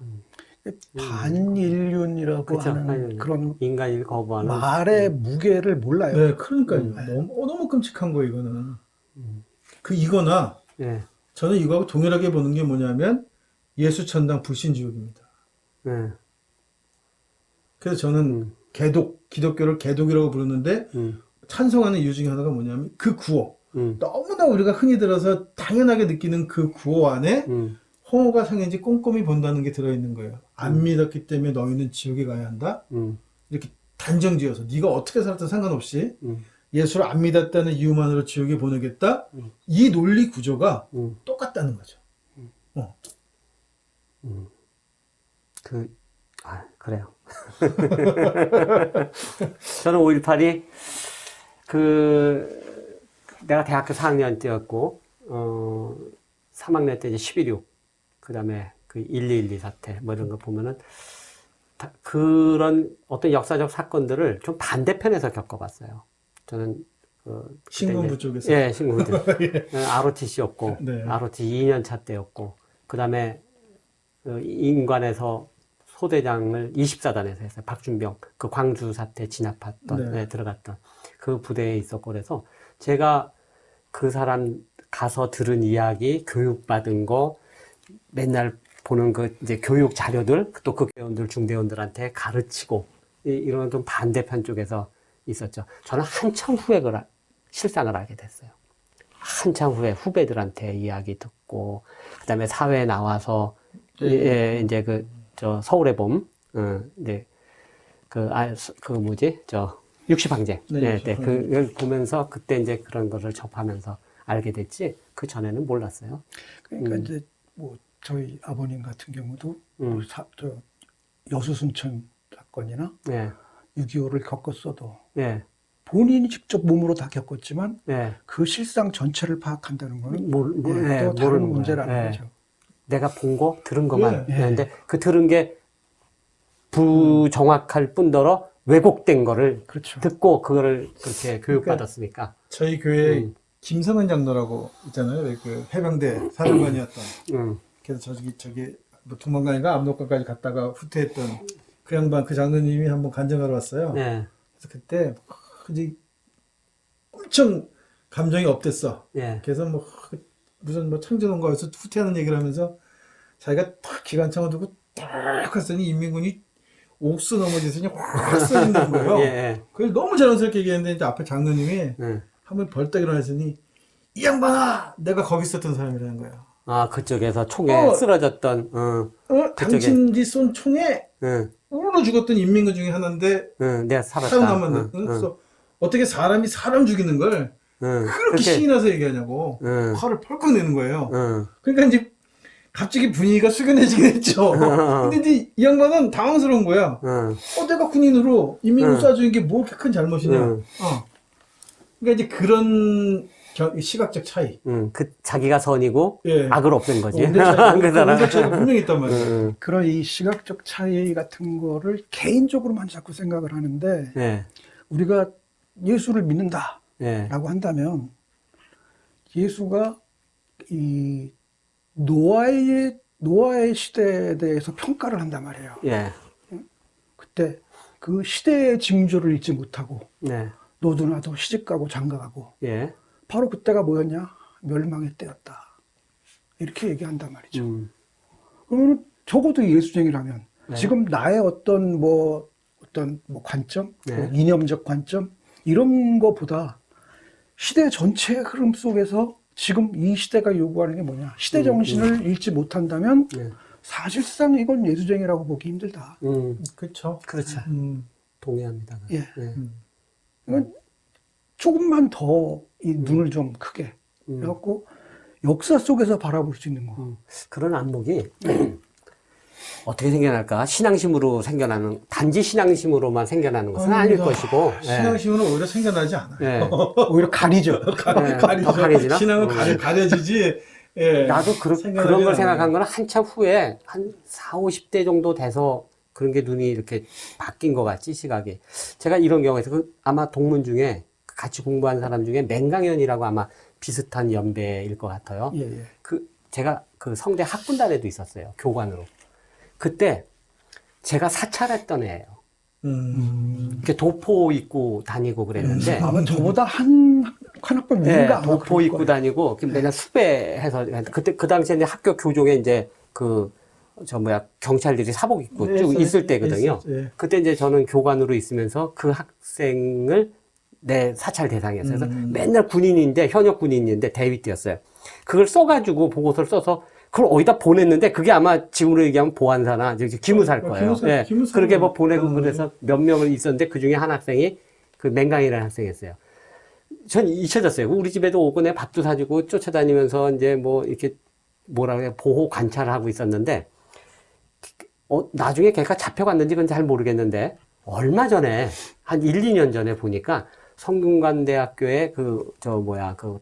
반인륜이라고 그쵸, 하는 그런 인간을 거부하는 말의 무게를 몰라요. 네, 그러니까요. 너무 끔찍한 거예요, 이거는. 이거나 저는 이거하고 동일하게 보는 게 뭐냐면 예수천당 불신지옥입니다. 그래서 저는 기독교를 개독이라고 부르는데 찬송하는 이유 중에 하나가 뭐냐면 그 구호. 너무나 우리가 흔히 들어서 당연하게 느끼는 그 구호 안에 홍어가 상했는지 꼼꼼히 본다는 게 들어있는 거예요. 안 믿었기 때문에 너희는 지옥에 가야 한다. 이렇게 단정지어서 네가 어떻게 살았든 상관없이 예수를 안 믿었다는 이유만으로 지옥에 보내겠다. 이 논리 구조가 똑같다는 거죠. 그래요. 저는 5.18이 내가 대학교 4학년 때였고 3학년 때 이제 11.6 그다음에 그 12.12 사태 뭐 이런 거 보면은 그런 어떤 역사적 사건들을 좀 반대편에서 겪어봤어요. 저는 신군부 쪽에서. 예, 신군부 쪽. ROTC였고 네. ROTC 2년 차 때였고 그다음에 인관에서 소대장을 24단에서 했어요. 박준병 그 광주 사태 진압했던 들어갔던 그 부대에 있었고 그래서 제가 그 사람 가서 들은 이야기, 교육받은 거 맨날 보는 그 이제 교육 자료들 또 그 대원들 중대원들한테 가르치고 이런 좀 반대편 쪽에서 있었죠. 저는 한참 후에 실상을 알게 됐어요. 한참 후에 후배들한테 이야기 듣고 그다음에 사회에 나와서 이제 서울의 봄 이제 육시방쟁 그걸 보면서 그때 이제 그런 거를 접하면서 알게 됐지 그 전에는 몰랐어요. 그러니까 이제 저희 아버님 같은 경우도 여수순천 사건이나 6.25를 겪었어도 본인이 직접 몸으로 다 겪었지만 그 실상 전체를 파악한다는 거는 또 다른 문제라는 거죠. 내가 본 거, 들은 것만 했는데 그 들은 게 부정확할 뿐더러 왜곡된 거를 듣고 그거를 그렇게 교육받았으니까. 저희 교회 김성은 장로라고 있잖아요. 그 해병대 사령관이었던. 그래서 저기 뭐 두만강인가 압록강까지 갔다가 후퇴했던 그 양반 그 장로님이 한번 간증하러 왔어요. 그래서 그때 이제 엄청 감정이 업됐어. 그래서 무슨 창조농가에서 후퇴하는 얘기를 하면서 자기가 탁 기관창을 두고 딱 했더니 인민군이 옥수 넘어지더니 확 쏘인다는 거예요. 그걸 너무 자연스럽게 얘기했는데 이제 앞에 장로님이 한번 벌떡 일어나더니 이 양반아 내가 거기 있었던 사람이라는 거예요. 아 그쪽에서 총에 쓰러졌던 당신이 쏜 총에 우르르 죽었던 인민군 중에 하나인데 내가 살았다. 살아남았는데 그래서 어떻게 사람이 사람 죽이는 걸 그렇게 신이 나서 얘기하냐고 화를 펄컥 내는 거예요. 그러니까 이제 갑자기 분위기가 숙연해지긴 했죠. 근데 이제 이 양반은 당황스러운 거야. 내가 군인으로 인민군 쏴주는 게 뭐 이렇게 큰 잘못이냐. 그러니까 이제 그런 시각적 차이. 자기가 선이고 악을 없앤 거지. 그 차이가 분명히 있단 말이에요. 그런 이 시각적 차이 같은 거를 개인적으로만 자꾸 생각을 하는데 우리가 예수를 믿는다라고 한다면 예수가 이 노아의 시대에 대해서 평가를 한단 말이에요. 그때 그 시대의 징조를 잊지 못하고 너도 나도 시집가고 장가가고 바로 그때가 뭐였냐? 멸망의 때였다. 이렇게 얘기한단 말이죠. 그러면 적어도 예수쟁이라면 네. 지금 나의 어떤 관점, 네. 뭐 이념적 관점 이런 거보다 시대 전체의 흐름 속에서 지금 이 시대가 요구하는 게 뭐냐? 시대 정신을 읽지 못한다면 네. 사실상 이건 예수쟁이라고 보기 힘들다. 그렇죠. 그렇죠. 동의합니다. 예. 네. 그러니까 조금만 더 이 눈을 좀 크게 해갖고 역사 속에서 바라볼 수 있는 거. 그런 안목이 어떻게 생겨날까? 신앙심으로 생겨나는, 단지 신앙심으로만 생겨나는 것은 아닐 것이고. 신앙심은 오히려 생겨나지 않아요. 예. 오히려 가리죠. 가리죠. 더 가려지나? 신앙은 가려지지. 예. 나도 그런 생겨나지 걸 않아요. 생각한 건 한참 후에 한 4, 50대 정도 돼서 그런 게 눈이 이렇게 바뀐 것 같지, 시각이. 제가 이런 경우에서 아마 동문 중에 같이 공부한 사람 중에 맹강현이라고 아마 비슷한 연배일 것 같아요. 예, 예. 제가 그 성대 학군단에도 있었어요. 교관으로. 그때 제가 사찰했던 애예요. 이렇게 도포 입고 다니고 그랬는데. 아마 저보다 한 학번 위인가 아마 도포 그럴 입고 거예요. 다니고 맨날 수배해서 그때 그 당시에 이제 학교 교종에 이제 경찰들이 사복 입고 네, 쭉 있을 때거든요. 예. 그때 이제 저는 교관으로 있으면서 그 학생을 내 사찰 대상이었어요. 그래서 맨날 군인인데, 현역 군인인데 대위때였어요. 그걸 써가지고 보고서를 써서 그걸 어디다 보냈는데 그게 아마 지금으로 얘기하면 보안사나 기무사일 거예요. 예. 기무사. 그렇게 뭐 보내고 그래서 몇 명을 있었는데 그 중에 한 학생이 그 맹강이라는 학생이었어요. 전 잊혀졌어요. 우리 집에도 오고 내 밥도 사주고 쫓아다니면서 이제 뭐 이렇게 뭐라 그래 보호 관찰을 하고 있었는데 나중에 걔가 잡혀갔는지 그건 잘 모르겠는데 얼마 전에 한 1, 2년 전에 보니까 성균관대학교에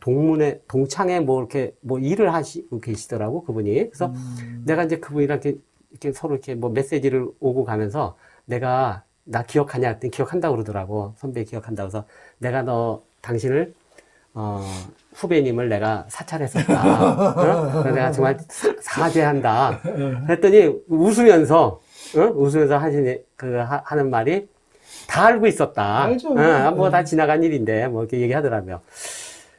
동문회, 동창회 이렇게 일을 하시고 계시더라고, 그분이. 그래서 내가 이제 그분이랑 이렇게 서로 이렇게 메시지를 오고 가면서 나 기억하냐? 그랬더니 기억한다고 그러더라고. 선배 기억한다고 해서 내가 당신을, 후배님을 내가 사찰했었다. 그래서 내가 정말 사죄한다. 그랬더니 웃으면서 하는 말이 다 알고 있었다. 알죠. 다 지나간 일인데, 이렇게 얘기하더라고요.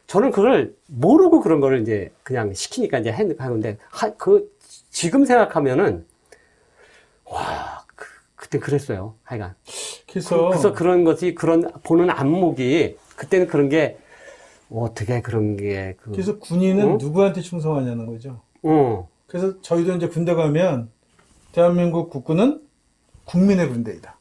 저는 그걸 모르고 그런 거를 이제 그냥 시키니까 이제 하는데, 지금 생각하면은, 그때 그랬어요. 하여간. 그래서 그런 것이, 보는 안목이, 그때는 그런 게, 어떻게 그런 게, 그래서 군인은 누구한테 충성하냐는 거죠. 그래서 저희도 이제 군대 가면, 대한민국 국군은 국민의 군대이다.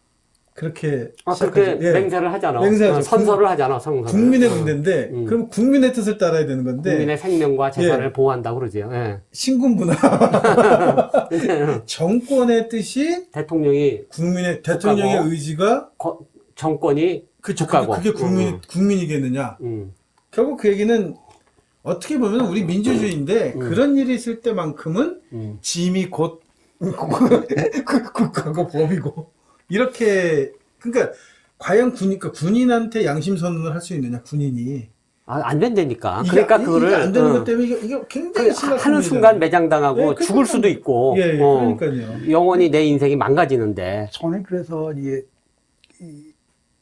그렇게 그렇게 맹세를 하잖아. 맹세하죠. 선서를 하잖아. 국민의 군대인데 그럼 국민의 뜻을 따라야 되는 건데 국민의 생명과 재산을 보호한다고 그러죠. 예. 신군부나 정권의 뜻이 대통령의 의지가 정권이 국가고. 그게 국민이겠느냐. 결국 그 얘기는 어떻게 보면 우리 민주주의인데 그런 일이 있을 때만큼은 짐이 곧 국가고 법이고 이렇게 그러니까 과연 군인한테 양심 선언을 할 수 있느냐 군인이 안 된다니까. 이게 그거를 안 되는 것 때문에 이게 굉장히 하는 순간 매장당하고 네, 죽을 수도 있고. 그러니까요. 영원히 내 인생이 망가지는데. 저는 그래서 이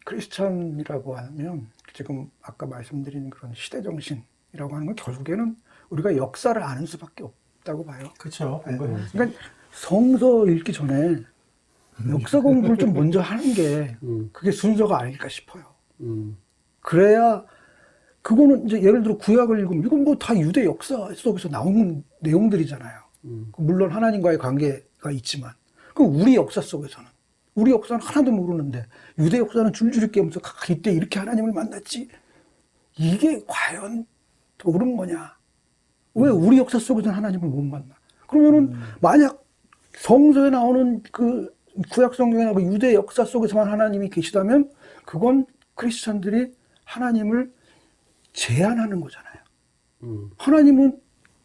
크리스천이라고 하면 지금 아까 말씀드린 그런 시대 정신이라고 하는 건 결국에는 우리가 역사를 아는 수밖에 없다고 봐요. 그렇죠. 그러니까 성서 읽기 전에 역사 공부를 좀 먼저 하는 게 그게 순서가 아닐까 싶어요. 그래야 그거는 이제 예를 들어 구약을 읽으면 이건 뭐 다 유대 역사 속에서 나오는 내용들이잖아요. 물론 하나님과의 관계가 있지만 그 우리 역사 속에서는 우리 역사는 하나도 모르는데 유대 역사는 줄줄이 깨면서 이때 이렇게 하나님을 만났지 이게 과연 옳은 거냐? 왜 우리 역사 속에서는 하나님을 못 만나? 그러면은 만약 성서에 나오는 그 구약 성경에 나오는 유대 역사 속에서만 하나님이 계시다면 그건 크리스천들이 하나님을 제한하는 거잖아요. 하나님은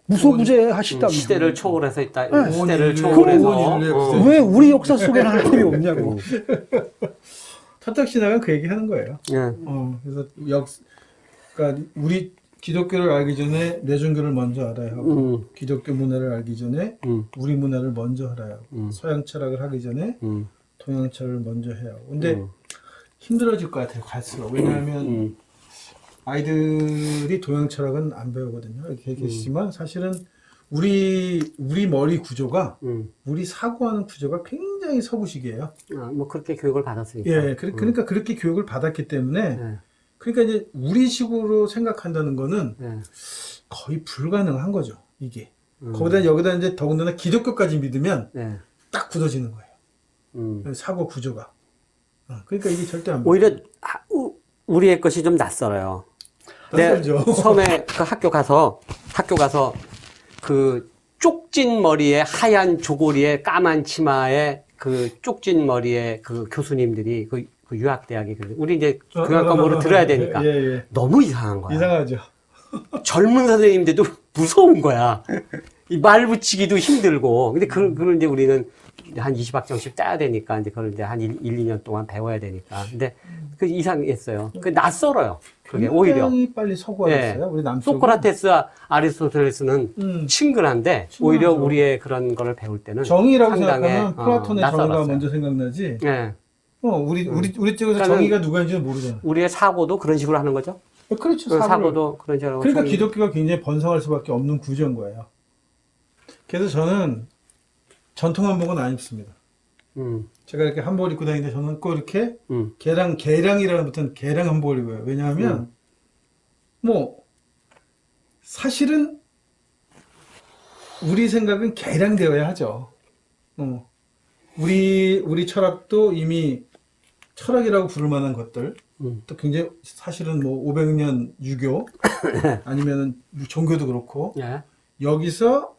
무소부재하시다면 시대를 초월해서 있다. 네. 시대를 초월해서 왜 우리 역사 속에는 하나님이 없냐고. 터탁신학은 그 얘기 하는 거예요. 그래서 그러니까 우리 기독교를 알기 전에 내 종교를 먼저 알아야 하고 기독교 문화를 알기 전에 우리 문화를 먼저 알아야 하고 서양 철학을 하기 전에 동양 철학을 먼저 해야 하고 근데 힘들어질 것 같아요 갈수록 왜냐하면 아이들이 동양 철학은 안 배우거든요 이렇게 얘기하시지만 사실은 우리 머리 구조가 우리 사고하는 구조가 굉장히 서구식이에요. 뭐 그렇게 교육을 받았으니까. 예, 그러니까 그렇게 교육을 받았기 때문에 네. 그러니까 이제 우리식으로 생각한다는 거는 네. 거의 불가능한 거죠. 이게 거기다 여기다 이제 더군다나 기독교까지 믿으면 네. 딱 굳어지는 거예요. 사고 구조가. 그러니까 이게 절대 안 오히려 우리의 것이 좀 낯설어요. 낯설죠. 처음에 그 학교 가서 그 쪽진 머리에 하얀 조고리에 까만 치마에 그 쪽진 머리에 그 교수님들이 그 유학대학이 우리 이제 교양과목으로 들어야 되니까 예. 너무 이상한 거야. 이상하죠. 젊은 선생님들도 무서운 거야. 이 말 붙이기도 힘들고. 근데 그걸 이제 우리는 한 20학점씩 짜야 되니까 이제 그걸 이제 한 2년 동안 배워야 되니까. 근데 그 이상했어요. 그 낯설어요. 그게 오히려. 굉장히 빨리 서구화됐어요. 우리 남쪽. 소크라테스, 아리스토텔레스는 친근한데 오히려 우리의 그런 거를 배울 때는 정의라고 상당히, 생각하면 플라톤의 정의가 낯설었어요. 먼저 생각나지. 예. 우리 쪽에서 그러니까는 정의가 누구인지는 모르잖아. 우리의 사고도 그런 식으로 하는 거죠. 그렇죠. 사고도 그런 식으로. 그러니까 정의. 기독교가 굉장히 번성할 수밖에 없는 구조인 거예요. 그래서 저는 전통 한복은 안 입습니다. 제가 이렇게 한복을 입고 다니는데 저는 꼭 이렇게 개량이라는 붙은 개량 한복을 입어요. 왜냐하면 뭐 사실은 우리 생각은 개량되어야 하죠. 우리 철학도 이미 철학이라고 부를 만한 것들 또 굉장히 사실은 뭐 500년 유교 아니면은 종교도 그렇고 예. 여기서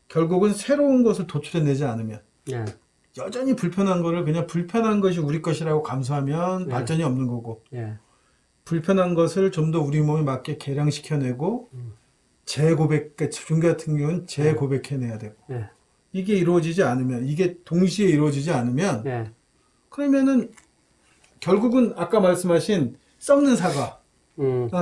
결국은 새로운 것을 도출해내지 않으면 예. 여전히 불편한 거를 그냥 불편한 것이 우리 것이라고 감수하면 발전이 없는 거고 예. 불편한 것을 좀 더 우리 몸에 맞게 개량시켜내고 재고백, 종교 같은 경우는 재고백해내야 되고 예. 이게 이루어지지 않으면 이게 동시에 이루어지지 않으면 예. 그러면은 결국은 아까 말씀하신 썩는 사과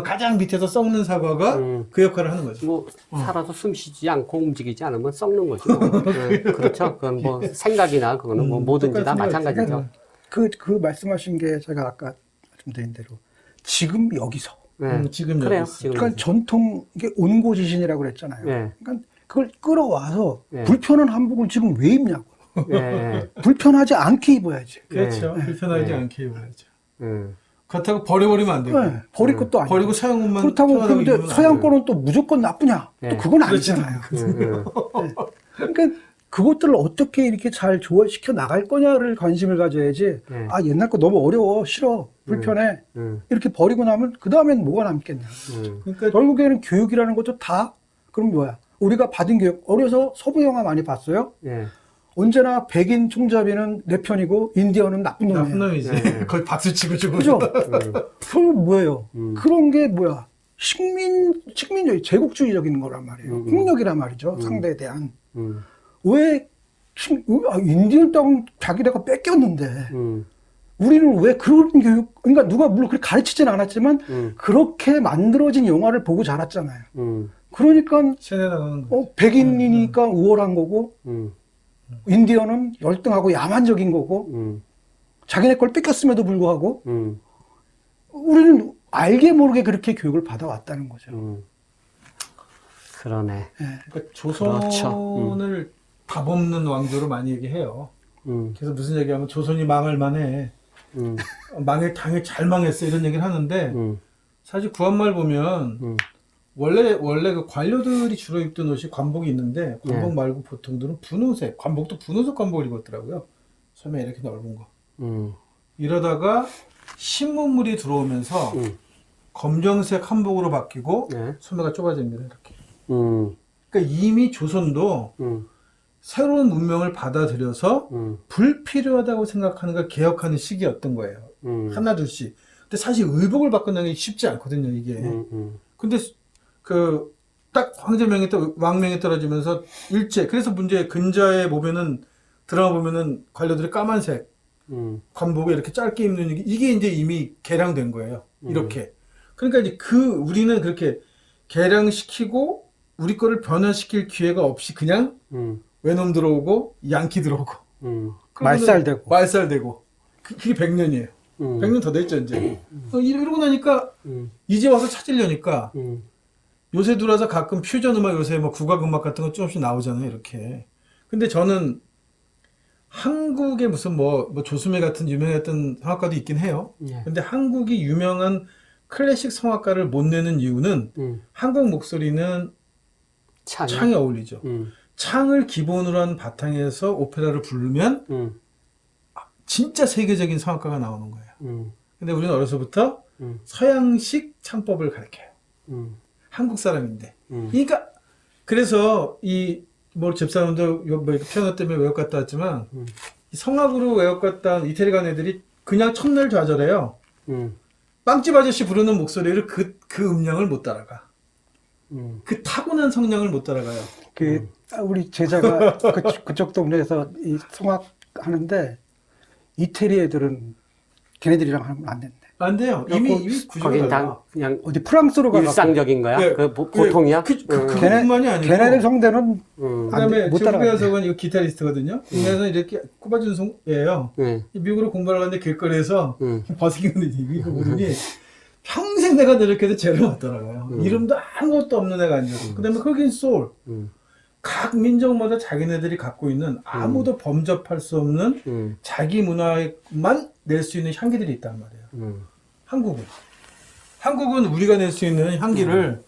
가장 밑에서 썩는 사과가 그 역할을 하는 거죠. 뭐 살아서 숨 쉬지 않고 움직이지 않으면 썩는 거지. 뭐. 예, 그렇죠. 그건 뭐 생각이나 그거는 뭐 뭐든지 다 똑같은 마찬가지죠. 그 말씀하신 게 제가 아까 말씀드린 대로 지금 여기서. 예. 지금 그래요. 여기 있어요. 지금 그러니까 전통 이게 온고지신이라고 그랬잖아요. 예. 그러니까 그걸 끌어와서 예. 불편한 한복을 지금 왜 입냐고. 예. 불편하지 않게 입어야지. 그렇죠. 네. 불편하지 네. 않게 입어야죠. 예. 그렇다고 버려버리면 안 되고 네, 버릴 것도 아니고. 버리고 서양옷만 그렇다고 편하다고 근데 입으면 안 서양 돼요. 거는 또 무조건 나쁘냐? 네. 또 그건 아니잖아요. 그러니까 그것들을 어떻게 이렇게 잘 조화시켜 나갈 거냐를 관심을 가져야지. 네. 아 옛날 거 너무 어려워, 싫어, 불편해. 이렇게 버리고 나면 그 다음엔 뭐가 남겠냐. 그러니까 결국에는 교육이라는 것도 다 그럼 뭐야? 우리가 받은 교육 어려서 서부 영화 많이 봤어요? 예. 언제나 백인 총잡이는 내 편이고 인디언은 나쁜 놈이야. 나쁜 놈이지. 네. 거의 박수 치고 주고. 그죠? 그럼 뭐예요? 그런 게 뭐야? 식민주의, 제국주의적인 거란 말이에요. 폭력이란 말이죠. 상대에 대한. 왜 인디언 땅 자기네가 뺏겼는데 우리는 왜 그런 교육? 그러니까 누가 물론 그렇게 가르치진 않았지만 그렇게 만들어진 영화를 보고 자랐잖아요. 그러니까 세뇌 나가는 거. 백인이니까 우월한 거고 인디언은 열등하고 야만적인 거고 자기네 걸 뺏겼음에도 불구하고 우리는 알게 모르게 그렇게 교육을 받아왔다는 거죠. 그러네. 그러니까 조선을 그렇죠. 밥 없는 왕조로 많이 얘기해요. 그래서 무슨 얘기하면 조선이 망할 만해. 당일 잘 망했어 이런 얘기를 하는데 사실 구한말 보면 원래 그 관료들이 주로 입던 옷이 관복이 있는데 관복 네. 말고 보통들은 분홍색 관복도 분홍색 관복을 입었더라고요. 소매 이렇게 넓은 거. 이러다가 신문물이 들어오면서 검정색 한복으로 바뀌고 네. 소매가 좁아집니다. 이렇게. 그러니까 이미 조선도 새로운 문명을 받아들여서 불필요하다고 생각하는 걸 개혁하는 시기였던 거예요. 하나 둘씩. 근데 사실 의복을 바꾼다는 게 쉽지 않거든요, 이게. 근데 딱 왕명이 떨어지면서 그래서 문제 근자에 보면은 드라마 보면은 관료들이 까만색 관복에 이렇게 짧게 입는 이게 이제 이미 개량된 거예요. 이렇게. 그러니까 이제 우리는 그렇게 개량시키고 우리 거를 변화시킬 기회가 없이 그냥 외놈 들어오고 양키 들어오고 말살되고 그게 100년이에요. 100년 더 됐죠 이제. 이러고 나니까 이제 와서 찾으려니까 요새 들어서 가끔 퓨전 음악, 요새 뭐 국악 음악 같은 거 조금씩 나오잖아요, 이렇게. 근데 저는 한국에 무슨 뭐 조수매 같은 유명했던 성악가도 있긴 해요. 예. 근데 한국이 유명한 클래식 성악가를 못 내는 이유는 한국 목소리는 창이 어울리죠. 창을 기본으로 한 바탕에서 오페라를 부르면 진짜 세계적인 성악가가 나오는 거예요. 근데 우리는 어려서부터 서양식 창법을 가르쳐요. 한국 사람인데. 그러니까 그래서 이 뭐 집사람도 뭐 피아노 때문에 외국 갔다 왔지만 이 성악으로 외국 갔다 온 이태리 간 애들이 그냥 첫날 좌절해요. 빵집 아저씨 부르는 목소리를 그 음량을 못 따라가. 그 타고난 성량을 못 따라가요. 우리 제자가 그쪽 동네에서 이 성악 하는데 이태리 애들은 걔네들이랑 하면 안 된대. 안 돼요. 이미 구조가 거긴 달라. 그냥 어디 프랑스로 가서 일상적인 거야? 네, 보통이야? 그것뿐만이 아니고. 걔네들 성대는 그다음에 못 지금 따라가네. 배우석은 이거 기타리스트거든요. 국내에서 이렇게 꼽아준 송이에요. 미국으로 공부를 하는데 길거리에서 버스킹을 이거 모르니 평생 내가 노력해도 쟤를 못 따라가요. 이름도 아무것도 없는 애가 앉아서. 그다음에 흑인 소울. 각 민족마다 자기네들이 갖고 있는 아무도 범접할 수 없는 자기 문화에만 낼 수 있는 향기들이 있단 말이에요. 한국은 우리가 낼 수 있는 향기를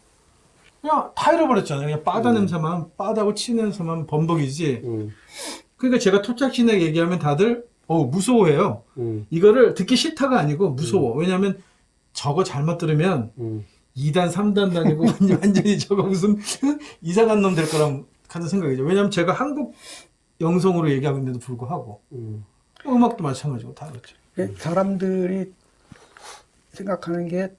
그냥 다 잃어버렸잖아요. 그냥 바다 냄새만, 바다고 치 냄새만 범벅이지. 그러니까 제가 토착신에 얘기하면 다들 무서워해요. 이거를 듣기 싫다가 아니고 무서워. 왜냐하면 저거 잘못 들으면 2단, 3단 다니고 완전히 저거 무슨 이상한 놈 될 거란 하는 생각이죠. 왜냐하면 제가 한국 영성으로 얘기하고 있는데도 불구하고 음악도 마찬가지고 다 그렇죠. 사람들이 생각하는 게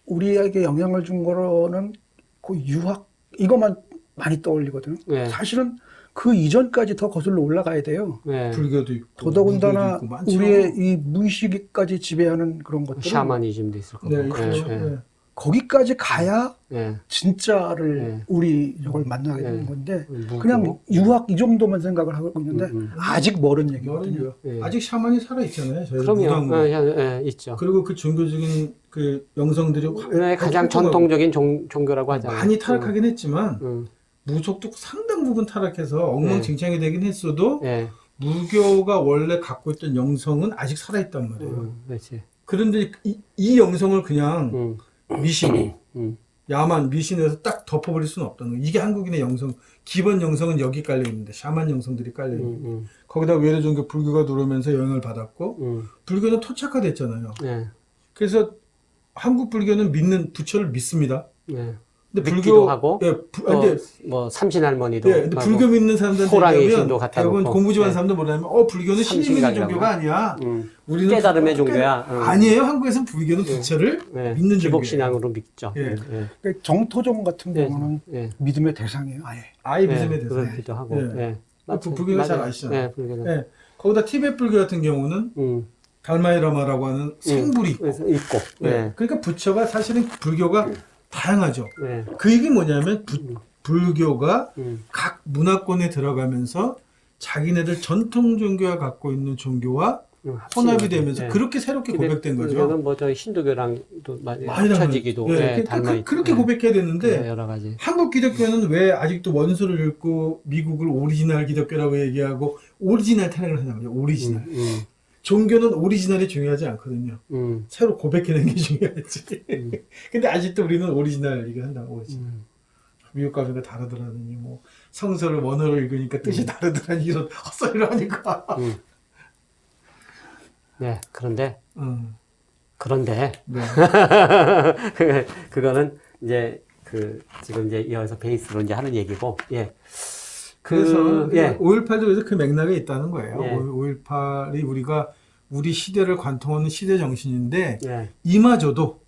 우리에게 영향을 준 거로는 그 유학 이것만 많이 떠올리거든요. 네. 사실은 그 이전까지 더 거슬러 올라가야 돼요. 네. 불교도 있고 더더군다나 무교도 있고 많죠. 우리의 이 무의식까지 지배하는 그런 것들 샤머니즘도 있을 거고. 네, 그렇죠. 네. 거기까지 가야 네. 진짜를 우리 저걸 만나게 되는 건데 무교. 그냥 유학 이 정도만 생각을 하고 있는데 아직 멀은 얘기거든요. 네. 아직 샤만이 살아 있잖아요. 저희 그럼요. 무당으로. 있죠. 그리고 그 종교적인 그 영성들이 우리나라의 가장 전통적인 종교라고 하잖아요. 많이 타락하긴 했지만 무속도 상당 부분 타락해서 엉망진창이 되긴 했어도 무교가 원래 갖고 있던 영성은 아직 살아있단 말이에요. 그렇지. 그런데 이 영성을 그냥 미신, 야만, 미신에서 딱 덮어버릴 수는 없다는 거예요. 이게 한국인의 영성, 기본 영성은 여기 깔려있는데 샤만 영성들이 깔려있는데 거기다 외래 종교 불교가 들어오면서 영향을 받았고 불교는 토착화됐잖아요. 그래서 한국 불교는 믿는 부처를 믿습니다. 근데 믿기도 하고, 근데 뭐 삼신할머니도. 근데 불교 믿는 사람들한테 호랑이 얘기하면 신도 갖다 대부분 놓고. 공부 좋아하는 사람들 뭐냐면 불교는 신이 믿는 삼신각이라고. 종교가 아니야. 우리는 깨달음의 종교야. 아니에요. 한국에서는 불교는 부처를 믿는 종교예요. 기복신앙으로 믿죠. 그러니까 정토종 같은 경우는 믿음의 대상이에요. 아예 믿음에 대해서. 그렇기도 하고. 불교가 잘 아시잖아요. 불교는. 거기다 티베트 불교 같은 경우는 달마이라마라고 하는 생불이 있고. 그러니까 부처가 사실은 불교가 다양하죠. 그 얘기 뭐냐면 불교가 각 문화권에 들어가면서 자기네들 전통 종교가 갖고 있는 종교와 혼합이 되면서 그렇게 새롭게 고백된 거죠. 불교는 뭐 저희 힌두교랑도 많이 많이 합쳐지기도 그렇게 고백해야 되는데 여러 가지. 한국 기독교는 왜 아직도 원수를 읽고 미국을 오리지널 기독교라고 얘기하고 오리지널 타령을 하냐고요. 오리지널. 종교는 오리지널이 중요하지 않거든요. 새로 고백해내는 게 중요하지. 근데 아직도 우리는 오리지널 얘기를 한다고 그러지. 미국 가서 다르더라니. 뭐 성서를 원어로 읽으니까 뜻이 다르더라니. 이런 헛소리를 하니까. 네, 그런데 네. 그거는 이제 지금 이제 이어서 베이스로 이제 하는 얘기고, 그래서 5.18도 그래서 그 맥락에 있다는 거예요. 5.18이 우리 시대를 관통하는 시대 정신인데 이마저도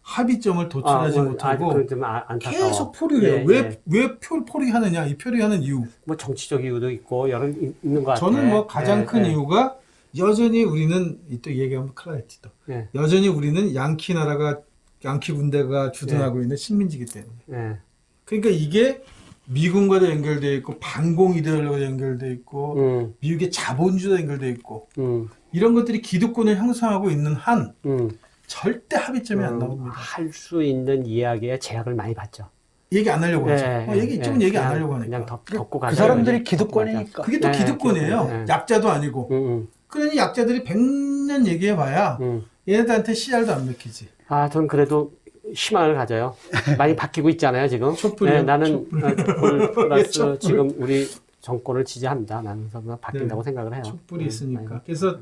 합의점을 도출하지 못하고 좀 안타까워. 계속 포류해요. 왜 포류하느냐? 이 포류하는 이유. 뭐 정치적 이유도 있고 여러 있는 것 같아요. 저는 뭐 가장 큰 이유가 여전히 우리는 또 얘기하면 큰일 날지 또. 여전히 우리는 양키 나라가 양키 군대가 주둔하고 있는 식민지이기 때문에. 그러니까 이게 미군과도 연결되어 있고 반공 이데올로기와 연결되어 있고 미국의 자본주의도 연결되어 있고 이런 것들이 기득권을 형성하고 있는 한 절대 합의점이 안 나옵니다. 할 수 있는 이야기에 제약을 많이 받죠. 얘기 안 하려고 하죠. 얘기 이쪽은 얘기 안 하려고 하니까. 그냥 덮고 가죠. 그 사람들이 기득권이니까. 그게 또 기득권이에요. 네. 약자도 아니고. 그러니 약자들이 100년 얘기해봐야 얘네들한테 씨알도 안 먹히지. 아, 전 그래도 희망을 가져요. 많이 바뀌고 있잖아요, 지금. 촛불이요? 네, 나는 촛불 플러스 촛불. 지금 우리 정권을 지지합니다. 나는 바뀐다고 생각을 해요. 촛불이 있으니까. 그래서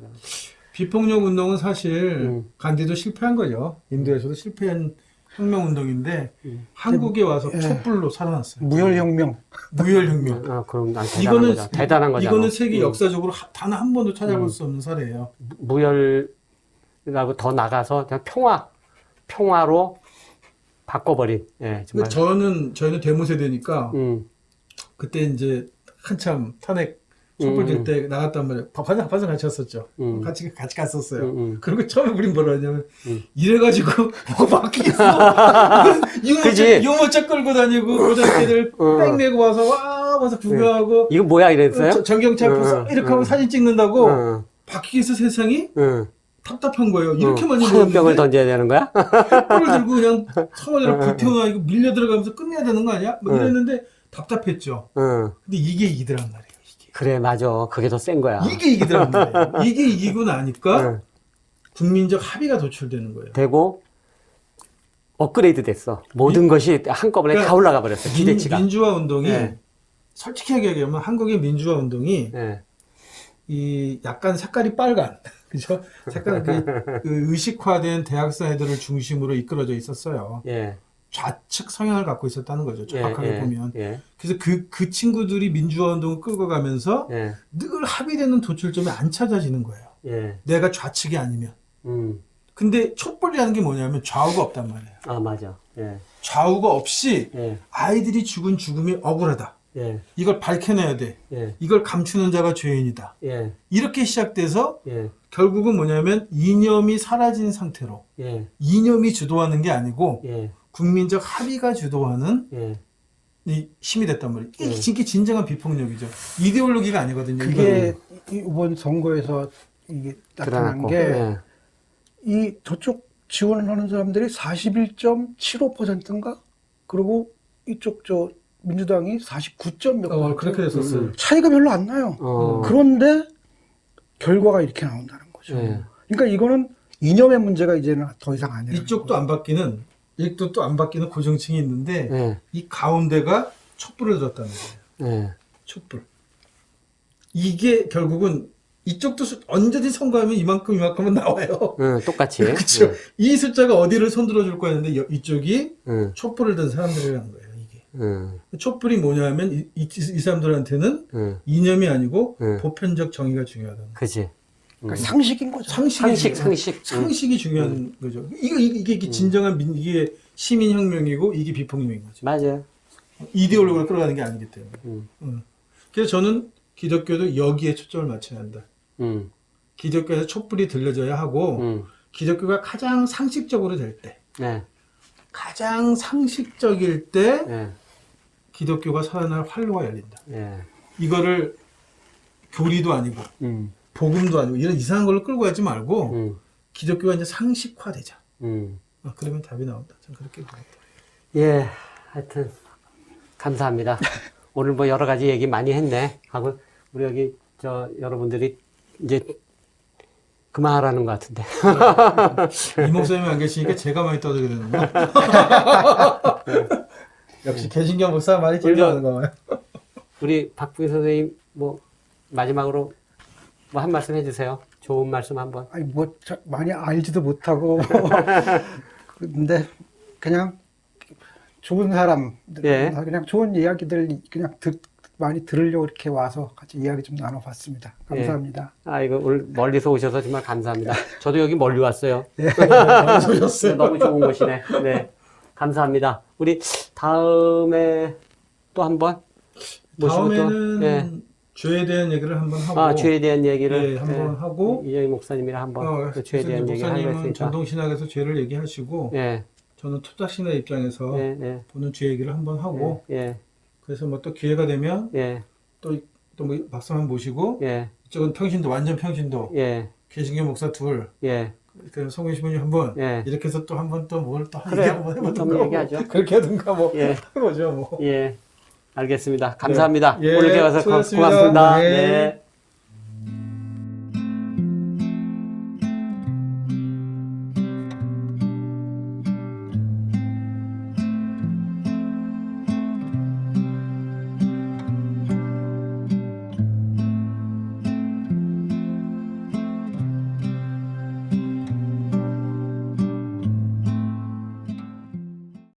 비폭력 운동은 사실 간디도 실패한 거죠. 인도에서도 실패한 혁명운동인데 한국에 와서 촛불로 살아났어요. 무혈혁명. 무혈혁명. 그럼 난 대단한 거죠. 대단한 거죠. 이거는 세계 역사적으로 단 한 번도 찾아볼 수 없는 사례예요. 무혈이라고 더 나가서 그냥 평화로 바꿔버린. 예, 정말. 저희는 데모 세대니까 그때 이제 한참 탄핵 촛불 들 때 나갔단 말이에요. 화상 같이 갔었죠. 같이 갔었어요. 그리고 처음에 우린 뭐라 하냐면 이래가지고 뭐가 바뀌겠어. 유모차 끌고 다니고 고등학생들 백 메고 와서 구경하고 이거 뭐야 이랬어요? 전경차 앞에서 이렇게 하고 사진 찍는다고 바뀌겠어 세상이? 답답한 거예요. 이렇게 많이 화염병을 던져야 되는 거야? 촛불을 들고 그냥 청와대로 불태워놔 이거 밀려 들어가면서 끝내야 되는 거 아니야? 뭐 이랬는데 답답했죠. 근데 이게 이기더란 말이에요. 그래, 맞아. 그게 더 센 거야. 이게 이기더란 말이에요. 이게 이기고 나니까 국민적 합의가 도출되는 거예요. 되고 업그레이드 됐어. 모든 것이 한꺼번에 그러니까 다 올라가 버렸어. 기대치가. 민주화 운동이 네. 솔직하게 얘기하면 한국의 민주화 운동이 네. 이 약간 색깔이 빨간 그죠? 색깔 그 의식화된 대학생 애들을 중심으로 이끌어져 있었어요. 예. 좌측 성향을 갖고 있었다는 거죠. 정확하게 보면. 예. 그래서 그 친구들이 민주화 운동을 끌고 가면서 예. 늘 합의되는 도출점이 안 찾아지는 거예요. 예. 내가 좌측이 아니면. 근데 촛불이라는 게 뭐냐면 좌우가 없단 말이에요. 아, 맞아. 예. 좌우가 없이 예. 아이들이 죽은 죽음이 억울하다. 예. 이걸 밝혀내야 돼. 예. 이걸 감추는 자가 죄인이다. 예. 이렇게 시작돼서 예. 결국은 뭐냐면 이념이 사라진 상태로 예. 이념이 주도하는 게 아니고 예. 국민적 합의가 주도하는 예. 이 힘이 됐단 말이에요. 이게 진정한 비폭력이죠. 이데올로기가 아니거든요. 그게 이번 선거에서 이게 나타난 드러났고. 게 예. 이 저쪽 지원을 하는 사람들이 41.75%인가? 그리고 이쪽 민주당이 49몇 %. 그렇게 됐었어요. 차이가 별로 안 나요. 그런데 결과가 이렇게 나온다는 거죠. 예. 그러니까 이거는 이념의 문제가 이제는 더 이상 아니에요. 이쪽도 안 바뀌는 이쪽도 또 안 바뀌는 고정층이 있는데 예. 이 가운데가 촛불을 들었다는 거예요. 예. 촛불. 이게 결국은 이쪽도 언제든지 선거하면 이만큼은 나와요. 똑같이. 그렇죠. 이 숫자가 어디를 손들어 줄 거였는데 이쪽이 예. 촛불을 든 사람들이라는 거예요. 이게 예. 촛불이 뭐냐면 이 사람들한테는 예. 이념이 아니고 예. 보편적 정의가 중요하다는 거예요. 그지. 그러니까 상식인 거죠. 상식이 중요한 거죠. 이게 진정한 이게 시민혁명이고 이게 비폭력인 거죠. 맞아요. 이데올로기를 끌어가는 게 아니기 때문에. 그래서 저는 기독교도 여기에 초점을 맞춰야 한다. 기독교에서 촛불이 들려져야 하고 기독교가 가장 상식적으로 될 때, 네. 가장 상식적일 때 네. 기독교가 살아날 활로가 열린다. 네. 이거를 교리도 아니고 복음도 아니고 이런 이상한 걸로 끌고 가지 말고 기독교가 이제 상식화되자. 그러면 답이 나온다. 저는 그렇게 봅니다. 예, 하여튼 감사합니다. 오늘 뭐 여러 가지 얘기 많이 했네. 하고 우리 여기 여러분들이 이제 그만하라는 것 같은데. 이 목사님이 안 계시니까 제가 많이 떠들게 되는구나. 역시 개신교 목사 많이 질문하는 거 봐요. 우리 박부희 선생님 뭐 마지막으로 뭐 한 말씀 해주세요. 좋은 말씀 한번. 아니 많이 알지도 못하고 근데 그냥 좋은 사람, 예. 그냥 좋은 이야기들 그냥 많이 들으려고 이렇게 와서 같이 이야기 좀 나눠봤습니다. 감사합니다. 예. 아이고 오늘 멀리서 오셔서 정말 감사합니다. 저도 여기 멀리 왔어요. 오셨어요. 너무 좋은 곳이네. 네, 감사합니다. 우리 다음에 또 한번 모시고 다음에는 예. 죄에 대한 얘기를 한번 하고 죄에 대한 얘기를 예, 한번 하고 이정희 목사님이랑 한번 그 죄에 대한 얘기를 하고 목사님은 있으니까. 전통신학에서 죄를 얘기하시고 예. 저는 토착신학 입장에서 예. 보는 죄 얘기를 한번 하고 예. 그래서 뭐 또 기회가 되면 예. 또 뭐 박사만 모시고 예. 이쪽은 평신도 완전 평신도 예. 개신교 목사 둘 예. 그 송혜 신부님 한번 예. 이렇게 해서 또 한번 또 뭘 또 그래요. 한번 뭐 해보든가 얘기하죠. 뭐 그렇게 하든가 뭐 예. 하는 거죠 뭐. 예. 알겠습니다. 감사합니다. 예, 오늘 이렇게 와서 수고하셨습니다. 고맙습니다. 네. 네.